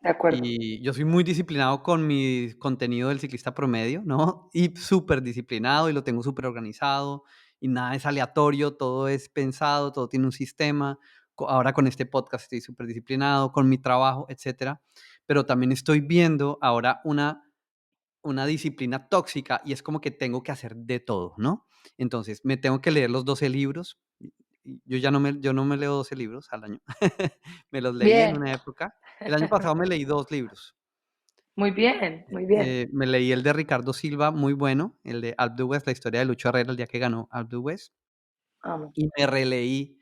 S2: de acuerdo.
S1: Y yo soy muy disciplinado con mi contenido del ciclista promedio, ¿no? Y súper disciplinado y lo tengo súper organizado y nada es aleatorio, todo es pensado, todo tiene un sistema. Ahora con este podcast estoy súper disciplinado, con mi trabajo, etcétera. Pero también estoy viendo ahora una disciplina tóxica y es como que tengo que hacer de todo, ¿no? Entonces, me tengo que leer los 12 libros yo no me leo 12 libros al año. Me los leí en
S2: Bien,
S1: una época. El año pasado me leí 2 libros.
S2: muy bien, muy bien.
S1: Me leí el de Ricardo Silva, muy bueno, el de Alpe d'Huez, la historia de Lucho Herrera el día que ganó Alpe d'Huez,
S2: Amo.
S1: y me releí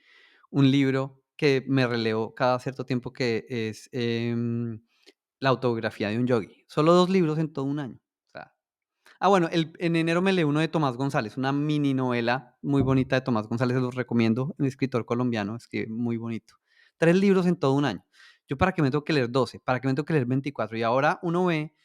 S1: un libro que me releo cada cierto tiempo que es, La autobiografía de un yogui. Solo 2 libros en todo un año. O sea, bueno, en enero me leí uno de Tomás González, una mini novela muy bonita de Tomás González, se los recomiendo, un escritor colombiano, escribe muy bonito. 3 libros en todo un año. ¿Yo para qué me tengo que leer 12? ¿Para qué me tengo que leer 24? Y ahora uno ve,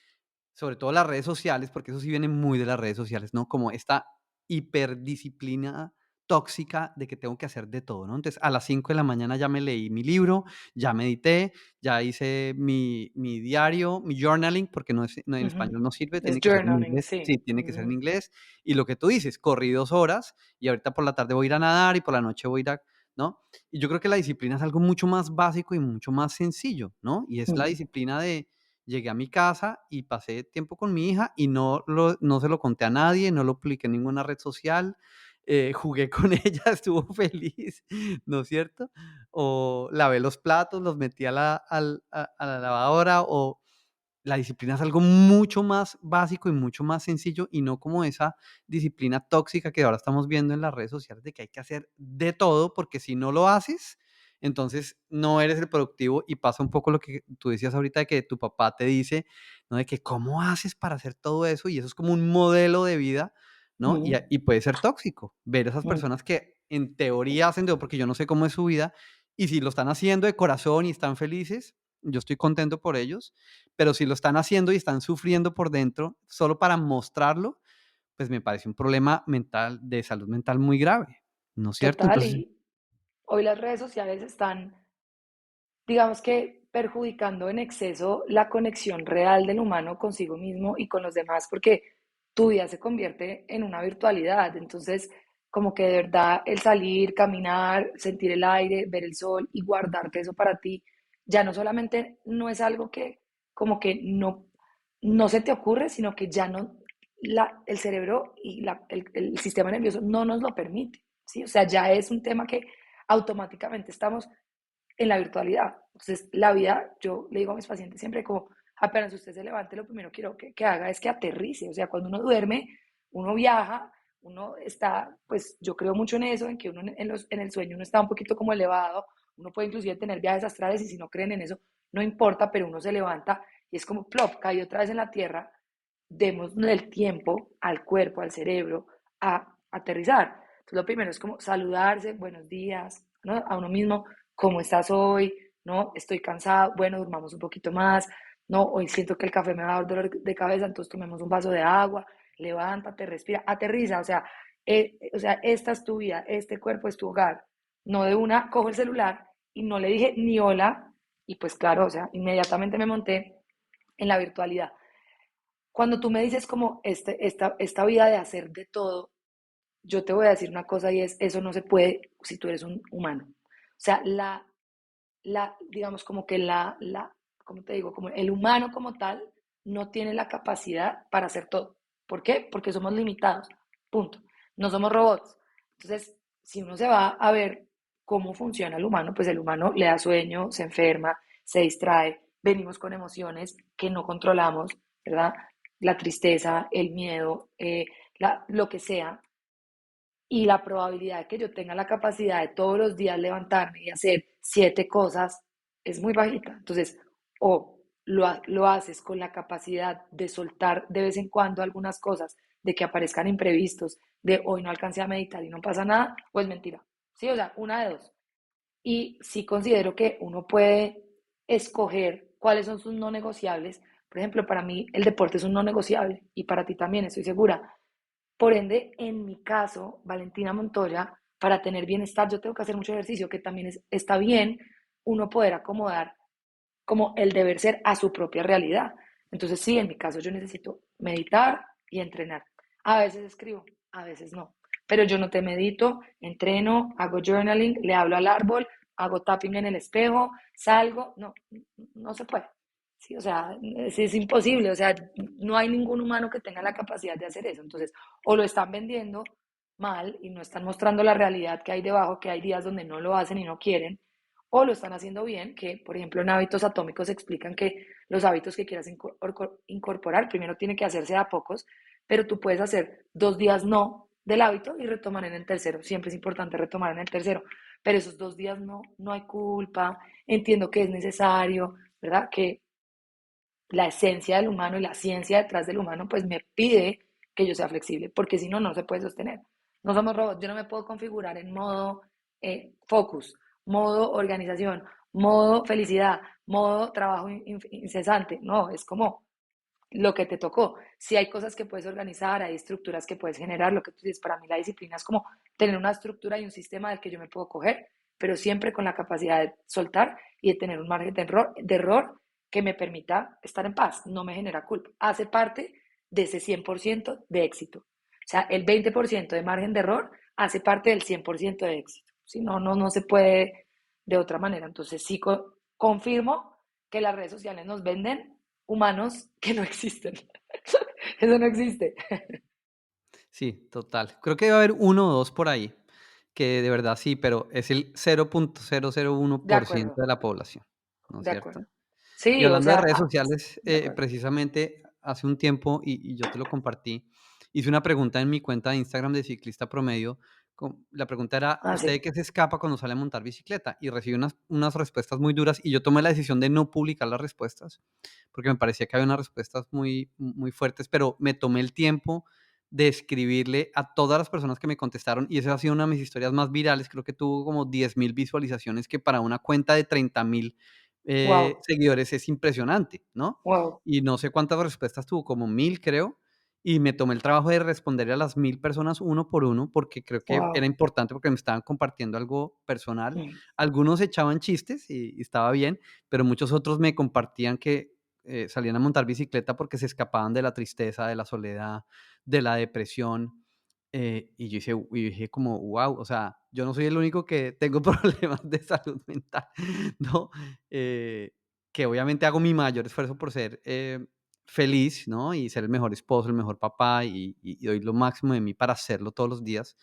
S1: sobre todo las redes sociales, porque eso sí viene muy de las redes sociales, ¿no? Como esta hiperdisciplina tóxica de que tengo que hacer de todo, ¿no? Entonces, a las 5 de la mañana ya me leí mi libro, ya medité, ya hice mi diario, mi journaling, porque no, en
S2: Ujú.
S1: español no sirve,
S2: Es
S1: tiene que ser en
S2: journaling,
S1: inglés.
S2: sí.
S1: Sí, tiene que ser en
S2: Ujú,
S1: inglés. Y lo que tú dices, corrí 2 horas y ahorita por la tarde voy a ir a nadar y por la noche voy a ir a, ¿no? Y yo creo que la disciplina es algo mucho más básico y mucho más sencillo, ¿no? Y es la
S2: ujú,
S1: disciplina de llegué a mi casa y pasé tiempo con mi hija y no se lo conté a nadie, no lo publiqué en ninguna red social, jugué con ella, estuvo feliz, ¿no es cierto? O lavé los platos, los metí a la lavadora, o la disciplina es algo mucho más básico y mucho más sencillo, y no como esa disciplina tóxica que ahora estamos viendo en las redes sociales de que hay que hacer de todo, porque si no lo haces, entonces no eres el productivo y pasa un poco lo que tú decías ahorita de que tu papá te dice, ¿no? De que cómo haces para hacer todo eso y eso es como un modelo de vida, ¿no?
S2: ujú,
S1: Y puede ser tóxico ver esas
S2: ujú,
S1: personas que en teoría hacen de todo, porque yo no sé cómo es su vida, y si lo están haciendo de corazón y están felices, yo estoy contento por ellos, pero si lo están haciendo y están sufriendo por dentro solo para mostrarlo, pues me parece un problema mental, de salud mental muy grave, ¿no es cierto?
S2: total,
S1: Entonces,
S2: y hoy las redes sociales están, digamos que, perjudicando en exceso la conexión real del humano consigo mismo y con los demás, porque tu vida se convierte en una virtualidad. Entonces, como que de verdad el salir, caminar, sentir el aire, ver el sol y guardarte eso para ti, ya no solamente no es algo que como que no se te ocurre, sino que ya no, el cerebro y el sistema nervioso no nos lo permite, ¿sí? O sea, ya es un tema que automáticamente estamos en la virtualidad. Entonces, la vida, yo le digo a mis pacientes siempre como, apenas usted se levante, lo primero quiero que haga es que aterrice. O sea, cuando uno duerme, uno viaja, uno está, pues yo creo mucho en eso, en que uno en el sueño uno está un poquito como elevado, uno puede inclusive tener viajes astrales y si no creen en eso, no importa, pero uno se levanta y es como plop, cae otra vez en la tierra, demos el tiempo al cuerpo, al cerebro, a aterrizar. Entonces, lo primero es como saludarse, buenos días, ¿no? A uno mismo, ¿cómo estás hoy? ¿No? Estoy cansado, bueno, durmamos un poquito más, ¿no? Hoy siento que el café me va a dar dolor de cabeza, entonces tomemos un vaso de agua, levántate, respira, aterriza, o sea, esta es tu vida, este cuerpo es tu hogar. No de una, cojo el celular y no le dije ni hola, y pues claro, o sea, inmediatamente me monté en la virtualidad. Cuando tú me dices como esta vida de hacer de todo, yo te voy a decir una cosa y es, eso no se puede si tú eres un humano. O sea, digamos como que ¿cómo te digo? Como el humano como tal no tiene la capacidad para hacer todo. ¿Por qué? Porque somos limitados. Punto. No somos robots. Entonces, si uno se va a ver cómo funciona el humano, pues el humano le da sueño, se enferma, se distrae, venimos con emociones que no controlamos, ¿verdad? La tristeza, el miedo, lo que sea, y la probabilidad de que yo tenga la capacidad de todos los días levantarme y hacer 7 cosas es muy bajita. Entonces, o lo haces con la capacidad de soltar de vez en cuando algunas cosas, de que aparezcan imprevistos, de hoy no alcancé a meditar y no pasa nada, pues mentira. Sí, o sea, una de dos. Y sí considero que uno puede escoger cuáles son sus no negociables. Por ejemplo, para mí el deporte es un no negociable y para ti también, estoy segura. Por ende, en mi caso, Valentina Montoya, para tener bienestar, yo tengo que hacer mucho ejercicio, que también está bien uno poder acomodar como el deber ser a su propia realidad. Entonces, sí, en mi caso yo necesito meditar y entrenar. A veces escribo, a veces no. Pero yo no te medito, entreno, hago journaling, le hablo al árbol, hago tapping en el espejo, salgo. No, no se puede. Sí, o sea, es imposible. O sea, no hay ningún humano que tenga la capacidad de hacer eso. Entonces, o lo están vendiendo mal y no están mostrando la realidad que hay debajo, que hay días donde no lo hacen y no quieren, o lo están haciendo bien, que por ejemplo en hábitos atómicos explican que los hábitos que quieras incorporar primero tiene que hacerse a pocos, pero tú puedes hacer 2 días no del hábito y retomar en el tercero. Siempre es importante retomar en el tercero, pero esos 2 días no, no hay culpa, entiendo que es necesario, ¿verdad? Que la esencia del humano y la ciencia detrás del humano, pues me pide que yo sea flexible, porque si no, no se puede sostener. No somos robots, yo no me puedo configurar en modo focus, modo organización, modo felicidad, modo trabajo incesante. No, es como lo que te tocó. Si hay cosas que puedes organizar, hay estructuras que puedes generar, lo que tú dices, para mí la disciplina es como tener una estructura y un sistema del que yo me puedo coger, pero siempre con la capacidad de soltar y de tener un margen de error que me permita estar en paz, no me genera culpa. Hace parte de ese 100% de éxito. O sea, el 20% de margen de error hace parte del 100% de éxito. Si no, no se puede de otra manera. Entonces, sí confirmo que las redes sociales nos venden humanos que no existen. Eso no existe.
S1: Sí, total. Creo que debe haber uno o dos por ahí, que de verdad sí, pero es el
S2: De
S1: 0.001%
S2: acuerdo,
S1: de la población, ¿no es
S2: de
S1: cierto?
S2: acuerdo.
S1: Y
S2: Sí, o
S1: hablando de
S2: sea,
S1: redes sociales,
S2: de acuerdo.
S1: precisamente hace un tiempo, y yo te lo compartí, hice una pregunta en mi cuenta de Instagram de Ciclista Promedio. La pregunta era:
S2: Ah,
S1: ¿usted
S2: sí.
S1: de qué se escapa cuando sale a montar bicicleta? Y recibí unas respuestas muy duras y yo tomé la decisión de no publicar las respuestas, porque me parecía que había unas respuestas muy fuertes, pero me tomé el tiempo de escribirle a todas las personas que me contestaron, y esa ha sido una de mis historias más virales. Creo que tuvo como 10.000 visualizaciones, que para una cuenta de 30.000
S2: Wow,
S1: seguidores es impresionante, ¿no?
S2: wow,
S1: Y no sé cuántas respuestas tuvo, como 1.000 creo, y me tomé el trabajo de responderle a las 1.000 personas uno por uno, porque creo que era
S2: wow.
S1: importante, porque me estaban compartiendo algo personal.
S2: Mm,
S1: Algunos echaban chistes y estaba bien, pero muchos otros me compartían que salían a montar bicicleta porque se escapaban de la tristeza, de la soledad, de la depresión. Y yo dije como, wow, o sea, yo no soy el único que tengo problemas de salud mental, ¿no? Eh, que obviamente hago mi mayor esfuerzo por ser feliz, ¿no? Y ser el mejor esposo, el mejor papá, y doy lo máximo de mí para hacerlo todos los días.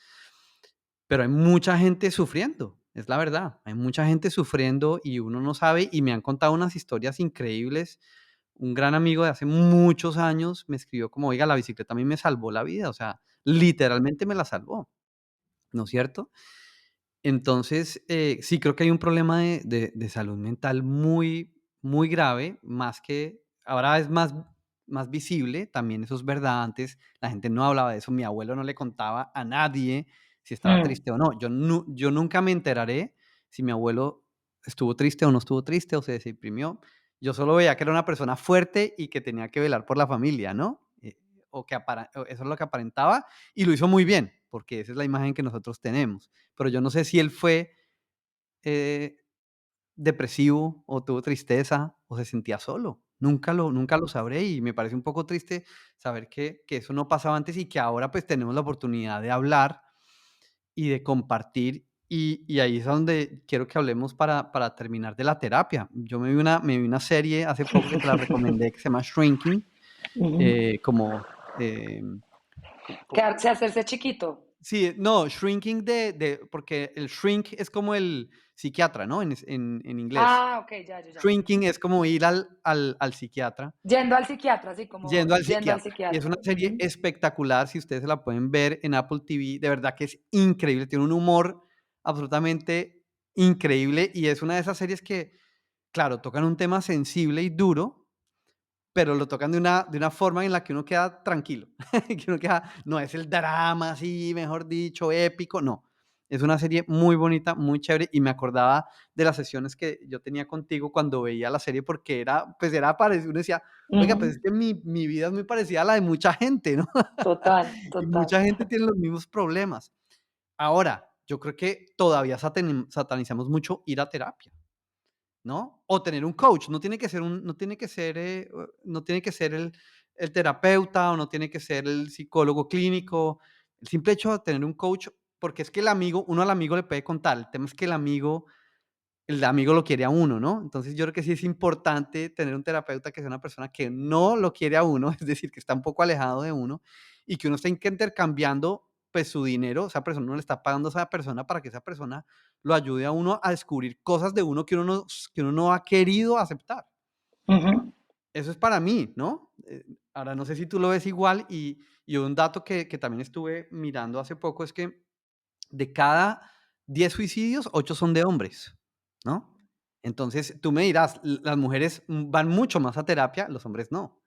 S1: Pero hay mucha gente sufriendo, es la verdad. Hay mucha gente sufriendo y uno no sabe, y me han contado unas historias increíbles. Un gran amigo de hace muchos años me escribió como: "Oiga, la bicicleta a mí me salvó la vida", o sea, literalmente me la salvó, ¿no es cierto? Entonces, sí creo que hay un problema de salud mental muy grave, más que ahora es más visible, también eso es verdad. Antes la gente no hablaba de eso, mi abuelo no le contaba a nadie si estaba
S2: mm,
S1: triste o no. Yo nunca me enteraré si mi abuelo estuvo triste o no estuvo triste, o se deprimió. Yo solo veía que era una persona fuerte y que tenía que velar por la familia, ¿no? O eso es lo que aparentaba, y lo hizo muy bien, porque esa es la imagen que nosotros tenemos. Pero yo no sé si él fue eh, depresivo, o tuvo tristeza, o se sentía solo. Nunca lo sabré, y me parece un poco triste saber que eso no pasaba antes, y que ahora pues tenemos la oportunidad de hablar y de compartir. Y ahí es a donde quiero que hablemos para terminar, de la terapia. Yo me vi una serie hace poco que te la recomendé, que se llama Shrinking,
S2: ujú.
S1: como, como
S2: Quedarse, hacerse chiquito.
S1: sí, no, shrinking porque el shrink es como el psiquiatra, ¿no? En inglés.
S2: Ah, ok, ya, ya, ya.
S1: Shrinking
S2: Ujú.
S1: es como ir al psiquiatra,
S2: Yendo al psiquiatra, así como
S1: yendo al
S2: yendo al
S1: psiquiatra. Y es una
S2: psiquiatra.
S1: serie
S2: Ujú,
S1: espectacular, si ustedes se la pueden ver en Apple TV, de verdad que es increíble, tiene un humor absolutamente increíble, y es una de esas series que, claro, tocan un tema sensible y duro, pero lo tocan de una forma en la que uno queda tranquilo, que uno queda, no es el drama así, mejor dicho, épico, no. Es una serie muy bonita, muy chévere, y me acordaba de las sesiones que yo tenía contigo cuando veía la serie, porque pues era parecido, uno decía: "Oiga, pues es
S2: ujú.
S1: que mi vida es muy parecida a la de mucha gente", ¿no?
S2: Total,
S1: Y
S2: total.
S1: mucha gente tiene los mismos problemas. Ahora, yo creo que todavía satanizamos mucho ir a terapia, ¿no? O tener un coach. No tiene que ser el terapeuta, o no tiene que ser el psicólogo clínico. El simple hecho de tener un coach, porque es que uno al amigo le puede contar. El tema es que el amigo lo quiere a uno, ¿no? Entonces, yo creo que sí es importante tener un terapeuta que sea una persona que no lo quiere a uno, es decir, que está un poco alejado de uno, y que uno está intercambiando. pues su dinero, esa persona no le está pagando a esa persona para que esa persona lo ayude a uno a descubrir cosas de uno que uno no ha querido aceptar.
S2: Ujú.
S1: Eso es para mí, ¿no? Ahora no sé si tú lo ves igual y un dato que también estuve mirando hace poco es que de cada 10 suicidios, 8 son de hombres, ¿no? Entonces, tú me dirás, las mujeres van mucho más a terapia, los hombres no.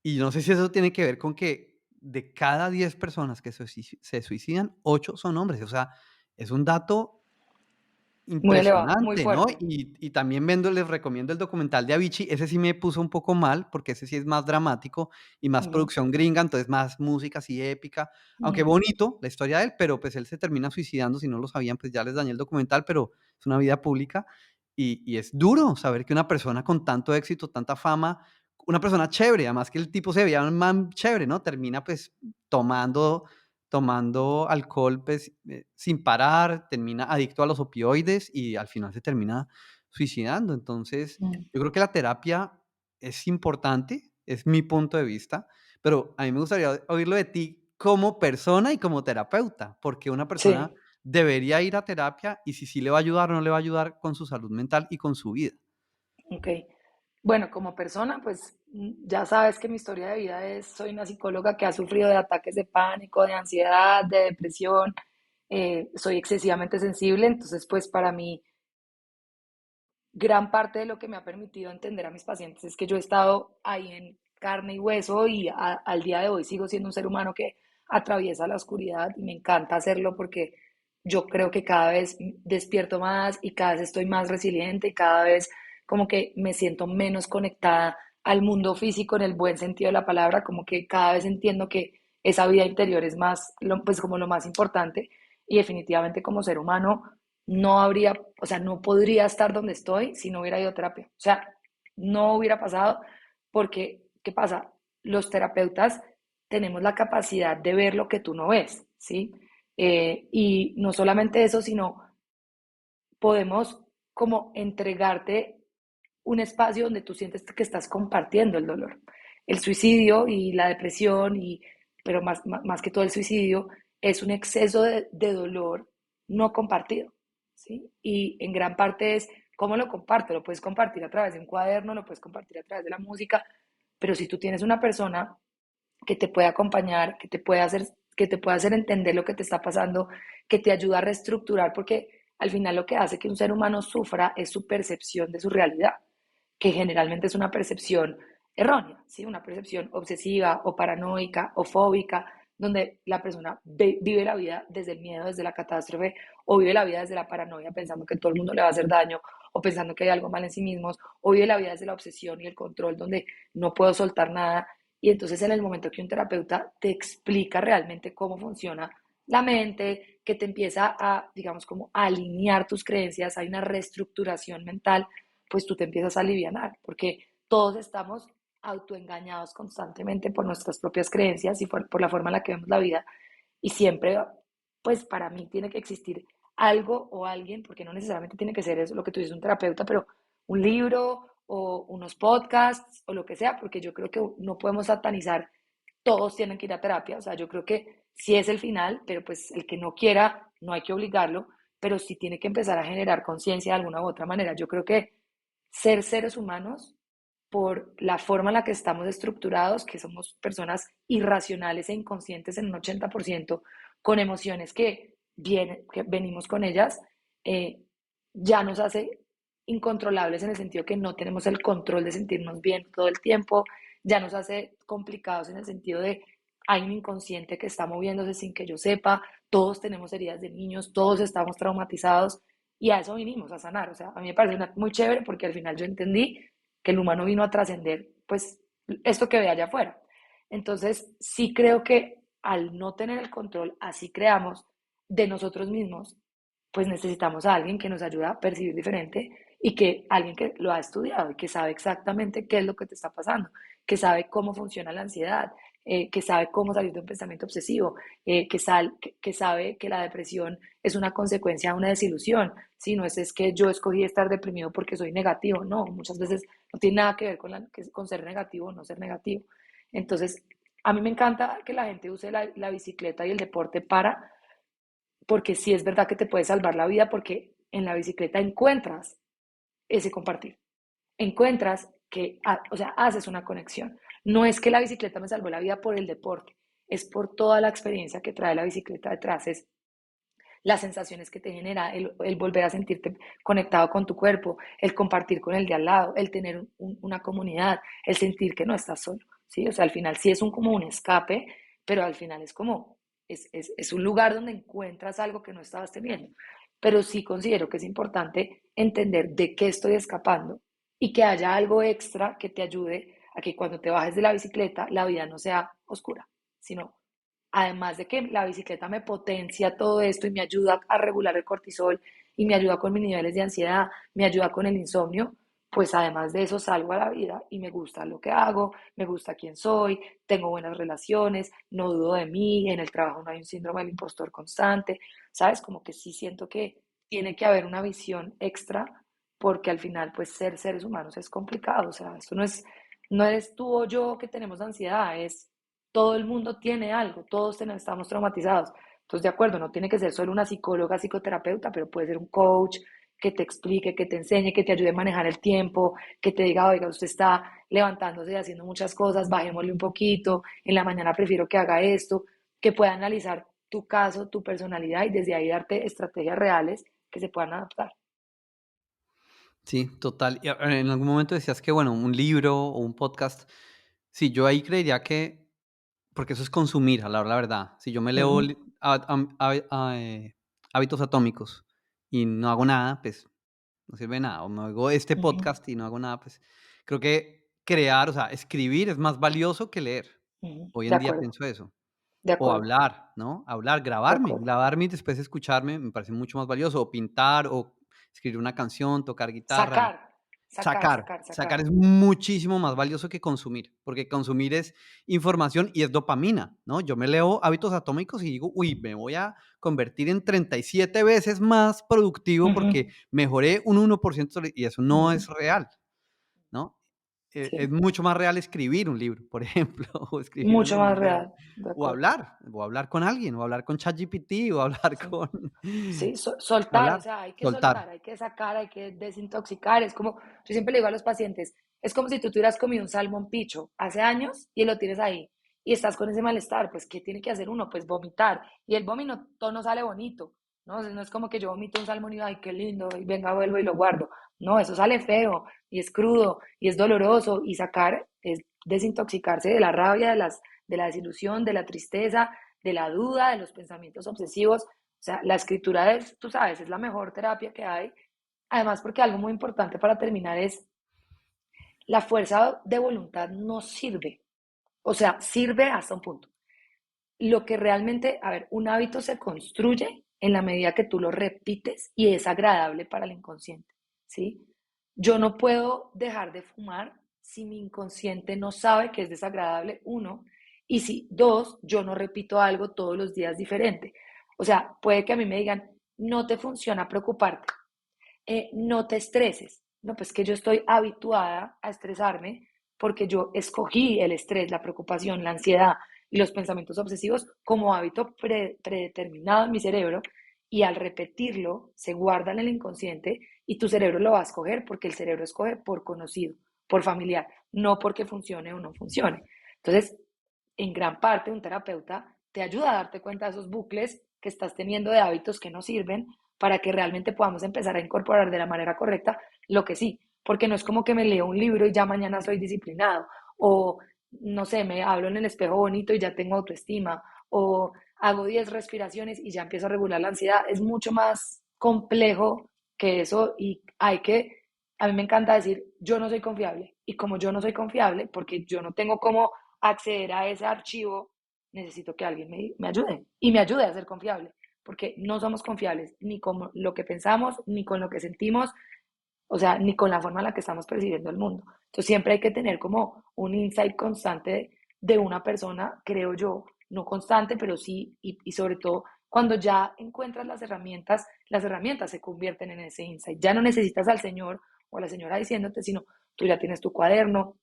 S1: Y no sé si eso tiene que ver con que de cada 10 personas que se suicidan, 8 son hombres. O sea, es un dato
S2: Muy elevado, muy
S1: impresionante, ¿no?
S2: fuerte.
S1: Y también viendo les recomiendo el documental de Avicii, ese sí me puso un poco mal, porque ese sí es más dramático y más
S2: Ujú,
S1: producción gringa, entonces más música así épica, aunque
S2: ujú,
S1: bonito la historia de él, pero, pues, él se termina suicidando, si no lo sabían, pues, ya les dañé el documental, pero es una vida pública, y es duro saber que una persona con tanto éxito, tanta fama, una persona chévere, además que el tipo se veía un man chévere, ¿no? Termina, pues, tomando alcohol, pues, sin parar, termina adicto a los opioides y al final se termina suicidando. Entonces,
S2: ujú.
S1: yo creo que la terapia es importante, es mi punto de vista, pero a mí me gustaría oírlo de ti como persona y como terapeuta, porque una persona
S2: Sí,
S1: debería ir a terapia y si sí le va a ayudar o no le va a ayudar con su salud mental y con su vida.
S2: ok. Bueno, como persona, pues ya sabes que mi historia de vida es, soy una psicóloga que ha sufrido de ataques de pánico, de ansiedad, de depresión, soy excesivamente sensible, entonces pues para mí gran parte de lo que me ha permitido entender a mis pacientes es que yo he estado ahí en carne y hueso y al día de hoy sigo siendo un ser humano que atraviesa la oscuridad y me encanta hacerlo porque yo creo que cada vez despierto más y cada vez estoy más resiliente y cada vez como que me siento menos conectada al mundo físico en el buen sentido de la palabra, como que cada vez entiendo que esa vida interior es más, pues como lo más importante y definitivamente como ser humano no habría, o sea, no podría estar donde estoy si no hubiera ido a terapia. O sea, no hubiera pasado porque, ¿qué pasa? Los terapeutas tenemos la capacidad de ver lo que tú no ves, ¿sí? Y no solamente eso, sino podemos como entregarte un espacio donde tú sientes que estás compartiendo el dolor. El suicidio y la depresión, pero más que todo el suicidio, es un exceso de dolor no compartido, ¿sí? Y en gran parte es cómo lo comparto. Lo puedes compartir a través de un cuaderno, lo puedes compartir a través de la música, pero si tú tienes una persona que te puede acompañar, que te pueda hacer entender lo que te está pasando, que te ayuda a reestructurar, porque al final lo que hace que un ser humano sufra es su percepción de su realidad, que generalmente es una percepción errónea, ¿sí? Una percepción obsesiva o paranoica o fóbica, donde la persona vive la vida desde el miedo, desde la catástrofe, o vive la vida desde la paranoia pensando que todo el mundo le va a hacer daño, o pensando que hay algo mal en sí mismos, o vive la vida desde la obsesión y el control, donde no puedo soltar nada. Y entonces en el momento que un terapeuta te explica realmente cómo funciona la mente, que te empieza a, digamos, como a alinear tus creencias, hay una reestructuración mental, pues tú te empiezas a alivianar, porque todos estamos autoengañados constantemente por nuestras propias creencias y por la forma en la que vemos la vida. Y siempre, pues para mí tiene que existir algo o alguien, porque no necesariamente tiene que ser eso lo que tú dices, un terapeuta, pero un libro o unos podcasts o lo que sea, porque yo creo que no podemos satanizar, todos tienen que ir a terapia, o sea, yo creo que sí es el final, pero pues el que no quiera, no hay que obligarlo, pero sí tiene que empezar a generar conciencia de alguna u otra manera. Yo creo que ser seres humanos, por la forma en la que estamos estructurados, que somos personas irracionales e inconscientes en un 80%, con emociones que venimos con ellas, eh, ya nos hace incontrolables en el sentido que no tenemos el control de sentirnos bien todo el tiempo, ya nos hace complicados en el sentido de hay un inconsciente que está moviéndose sin que yo sepa, todos tenemos heridas de niños, todos estamos traumatizados y a eso vinimos, a sanar. O sea, a mí me parece muy chévere porque al final yo entendí que el humano vino a trascender, pues, esto que ve allá afuera. Entonces, sí creo que al no tener el control, así creamos de nosotros mismos, pues necesitamos a alguien que nos ayude a percibir diferente y que alguien que lo ha estudiado y que sabe exactamente qué es lo que te está pasando, que sabe cómo funciona la ansiedad, que sabe cómo salir de un pensamiento obsesivo, que sabe que la depresión es una consecuencia de una desilusión. Si no es que yo escogí estar deprimido porque soy negativo, no, muchas veces no tiene nada que ver con ser negativo o no ser negativo. Entonces, a mí me encanta que la gente use la bicicleta y el deporte porque sí es verdad que te puede salvar la vida, porque en la bicicleta encuentras ese compartir, encuentras que, o sea, haces una conexión. No es que la bicicleta me salvó la vida por el deporte, es por toda la experiencia que trae la bicicleta detrás, es las sensaciones que te genera, el volver a sentirte conectado con tu cuerpo, el compartir con el de al lado, el tener una comunidad, el sentir que no estás solo, ¿sí? O sea, al final sí es como un escape, pero al final es como, es un lugar donde encuentras algo que no estabas teniendo. Pero sí considero que es importante entender de qué estoy escapando y que haya algo extra que te ayude a que cuando te bajes de la bicicleta la vida no sea oscura, sino además de que la bicicleta me potencia todo esto y me ayuda a regular el cortisol y me ayuda con mis niveles de ansiedad, me ayuda con el insomnio, pues además de eso salgo a la vida y me gusta lo que hago, me gusta quién soy, tengo buenas relaciones, no dudo de mí, en el trabajo no hay un síndrome del impostor constante, ¿sabes? Como que sí siento que tiene que haber una visión extra porque al final pues ser seres humanos es complicado, o sea, esto no eres tú o yo que tenemos ansiedad, es todo el mundo tiene algo, todos estamos traumatizados. Entonces, de acuerdo, no tiene que ser solo una psicóloga, psicoterapeuta, pero puede ser un coach que te explique, que te enseñe, que te ayude a manejar el tiempo, que te diga, oiga, usted está levantándose y haciendo muchas cosas, bajémosle un poquito, en la mañana prefiero que haga esto, que pueda analizar tu caso, tu personalidad y desde ahí darte estrategias reales que se puedan adaptar.
S1: Sí, total. Y en algún momento decías que, bueno, un libro o un podcast. Sí, yo ahí creería que, porque eso es consumir, a la hora de la verdad. Si yo me
S2: Uh
S1: leo
S2: -huh,
S1: Hábitos Atómicos y no hago nada, pues no sirve de nada. O me oigo este
S2: uh -huh,
S1: podcast y no hago nada, pues creo que crear, o sea, escribir es más valioso que leer.
S2: uh -huh.
S1: Hoy
S2: De
S1: en día
S2: acuerdo,
S1: pienso eso.
S2: de
S1: O
S2: acuerdo,
S1: hablar, ¿no? Hablar,
S2: de
S1: grabarme,
S2: acuerdo.
S1: grabarme y después escucharme me parece mucho más valioso. O pintar, o escribir una canción, tocar guitarra.
S2: Sacar, sacar,
S1: Sacar,
S2: sacar,
S1: sacar
S2: sacar.
S1: es muchísimo más valioso que consumir, porque consumir es información y es dopamina, ¿no? Yo me leo Hábitos Atómicos y digo, uy, me voy a convertir en 37 veces más productivo
S2: Uh
S1: porque
S2: -huh,
S1: mejoré un 1% y eso
S2: uh
S1: no
S2: -huh.
S1: es real, ¿no? Es
S2: Sí,
S1: mucho más real escribir un libro, por ejemplo, o escribir
S2: mucho
S1: algún
S2: más
S1: video,
S2: real, de acuerdo.
S1: o hablar con alguien, o hablar con ChatGPT, o hablar
S2: Sí.
S1: con
S2: Sí, soltar, o
S1: hablar,
S2: sea, hay que soltar,
S1: soltar.
S2: hay que sacar, hay que desintoxicar. Es como, yo siempre le digo a los pacientes, es como si tú tuvieras comido un salmón picho hace años y lo tienes ahí y estás con ese malestar, pues, ¿qué tiene que hacer uno? Pues vomitar. Y el vómito no sale bonito, ¿no? O sea, no es como que yo vomito un salmón y, ay, qué lindo, y venga, vuelvo y lo guardo. No, eso sale feo y es crudo y es doloroso y sacar es desintoxicarse de la rabia, de la desilusión, de la tristeza, de la duda, de los pensamientos obsesivos. O sea, la escritura es, tú sabes, es la mejor terapia que hay. Además, porque algo muy importante para terminar es la fuerza de voluntad no sirve. O sea, sirve hasta un punto. Lo que realmente, a ver, un hábito se construye en la medida que tú lo repites y es agradable para el inconsciente, ¿sí? Yo no puedo dejar de fumar si mi inconsciente no sabe que es desagradable, uno, y si, dos, yo no repito algo todos los días diferente. O sea, puede que a mí me digan, no te funciona preocuparte, no te estreses. No, pues que yo estoy habituada a estresarme porque yo escogí el estrés, la preocupación, la ansiedad y los pensamientos obsesivos como hábito predeterminado en mi cerebro y al repetirlo se guarda en el inconsciente y tu cerebro lo va a escoger porque el cerebro escoge por conocido, por familiar, no porque funcione o no funcione. Entonces, en gran parte, un terapeuta te ayuda a darte cuenta de esos bucles que estás teniendo de hábitos que no sirven para que realmente podamos empezar a incorporar de la manera correcta lo que sí, porque no es como que me leo un libro y ya mañana soy disciplinado, o no sé, me hablo en el espejo bonito y ya tengo autoestima, o hago 10 respiraciones y ya empiezo a regular la ansiedad. Es mucho más complejo que eso y a mí me encanta decir, yo no soy confiable. Y como yo no soy confiable, porque yo no tengo cómo acceder a ese archivo, necesito que alguien me ayude y me ayude a ser confiable porque no somos confiables ni con lo que pensamos, ni con lo que sentimos, o sea, ni con la forma en la que estamos percibiendo el mundo. Entonces siempre hay que tener como un insight constante de una persona, creo yo, no constante, pero sí, y sobre todo cuando ya encuentras las herramientas se convierten en ese insight. Ya no necesitas al señor o a la señora diciéndote, sino tú ya tienes tu cuaderno,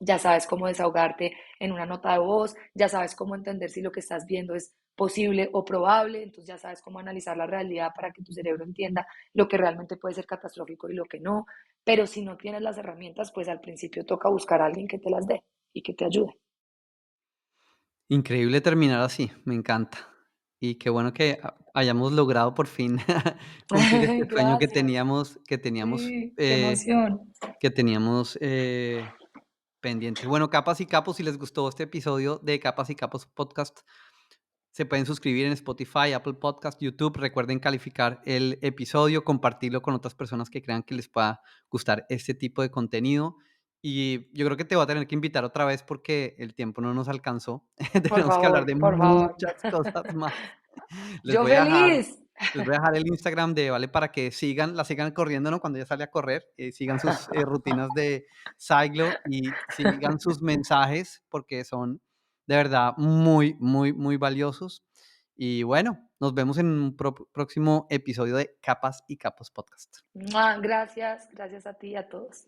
S2: ya sabes cómo desahogarte en una nota de voz, ya sabes cómo entender si lo que estás viendo es posible o probable, entonces ya sabes cómo analizar la realidad para que tu cerebro entienda lo que realmente puede ser catastrófico y lo que no. Pero si no tienes las herramientas, pues al principio toca buscar a alguien que te las dé y que te ayude.
S1: Increíble terminar así, me encanta. Y qué bueno que hayamos logrado por fin cumplir este sueño
S2: Gracias. Sí, qué
S1: eh,
S2: emoción.
S1: que teníamos pendiente. Bueno, capas y capos, si les gustó este episodio de Capas y Capos Podcast, se pueden suscribir en Spotify, Apple Podcast, YouTube. Recuerden calificar el episodio, compartirlo con otras personas que crean que les pueda gustar este tipo de contenido. Y yo creo que te voy a tener que invitar otra vez porque el tiempo no nos alcanzó. Tenemos que hablar de
S2: Por favor.
S1: muchas cosas más. Les
S2: Yo
S1: voy a dejar
S2: feliz.
S1: les voy a dejar el Instagram de Vale para que la sigan corriendo, ¿no? Cuando ella sale a correr, sigan sus, rutinas de ciclo y sigan sus mensajes, porque son de verdad muy, muy, muy valiosos. Y bueno, nos vemos en un próximo episodio de Capas y Capos Podcast.
S2: Gracias, gracias a ti y a todos.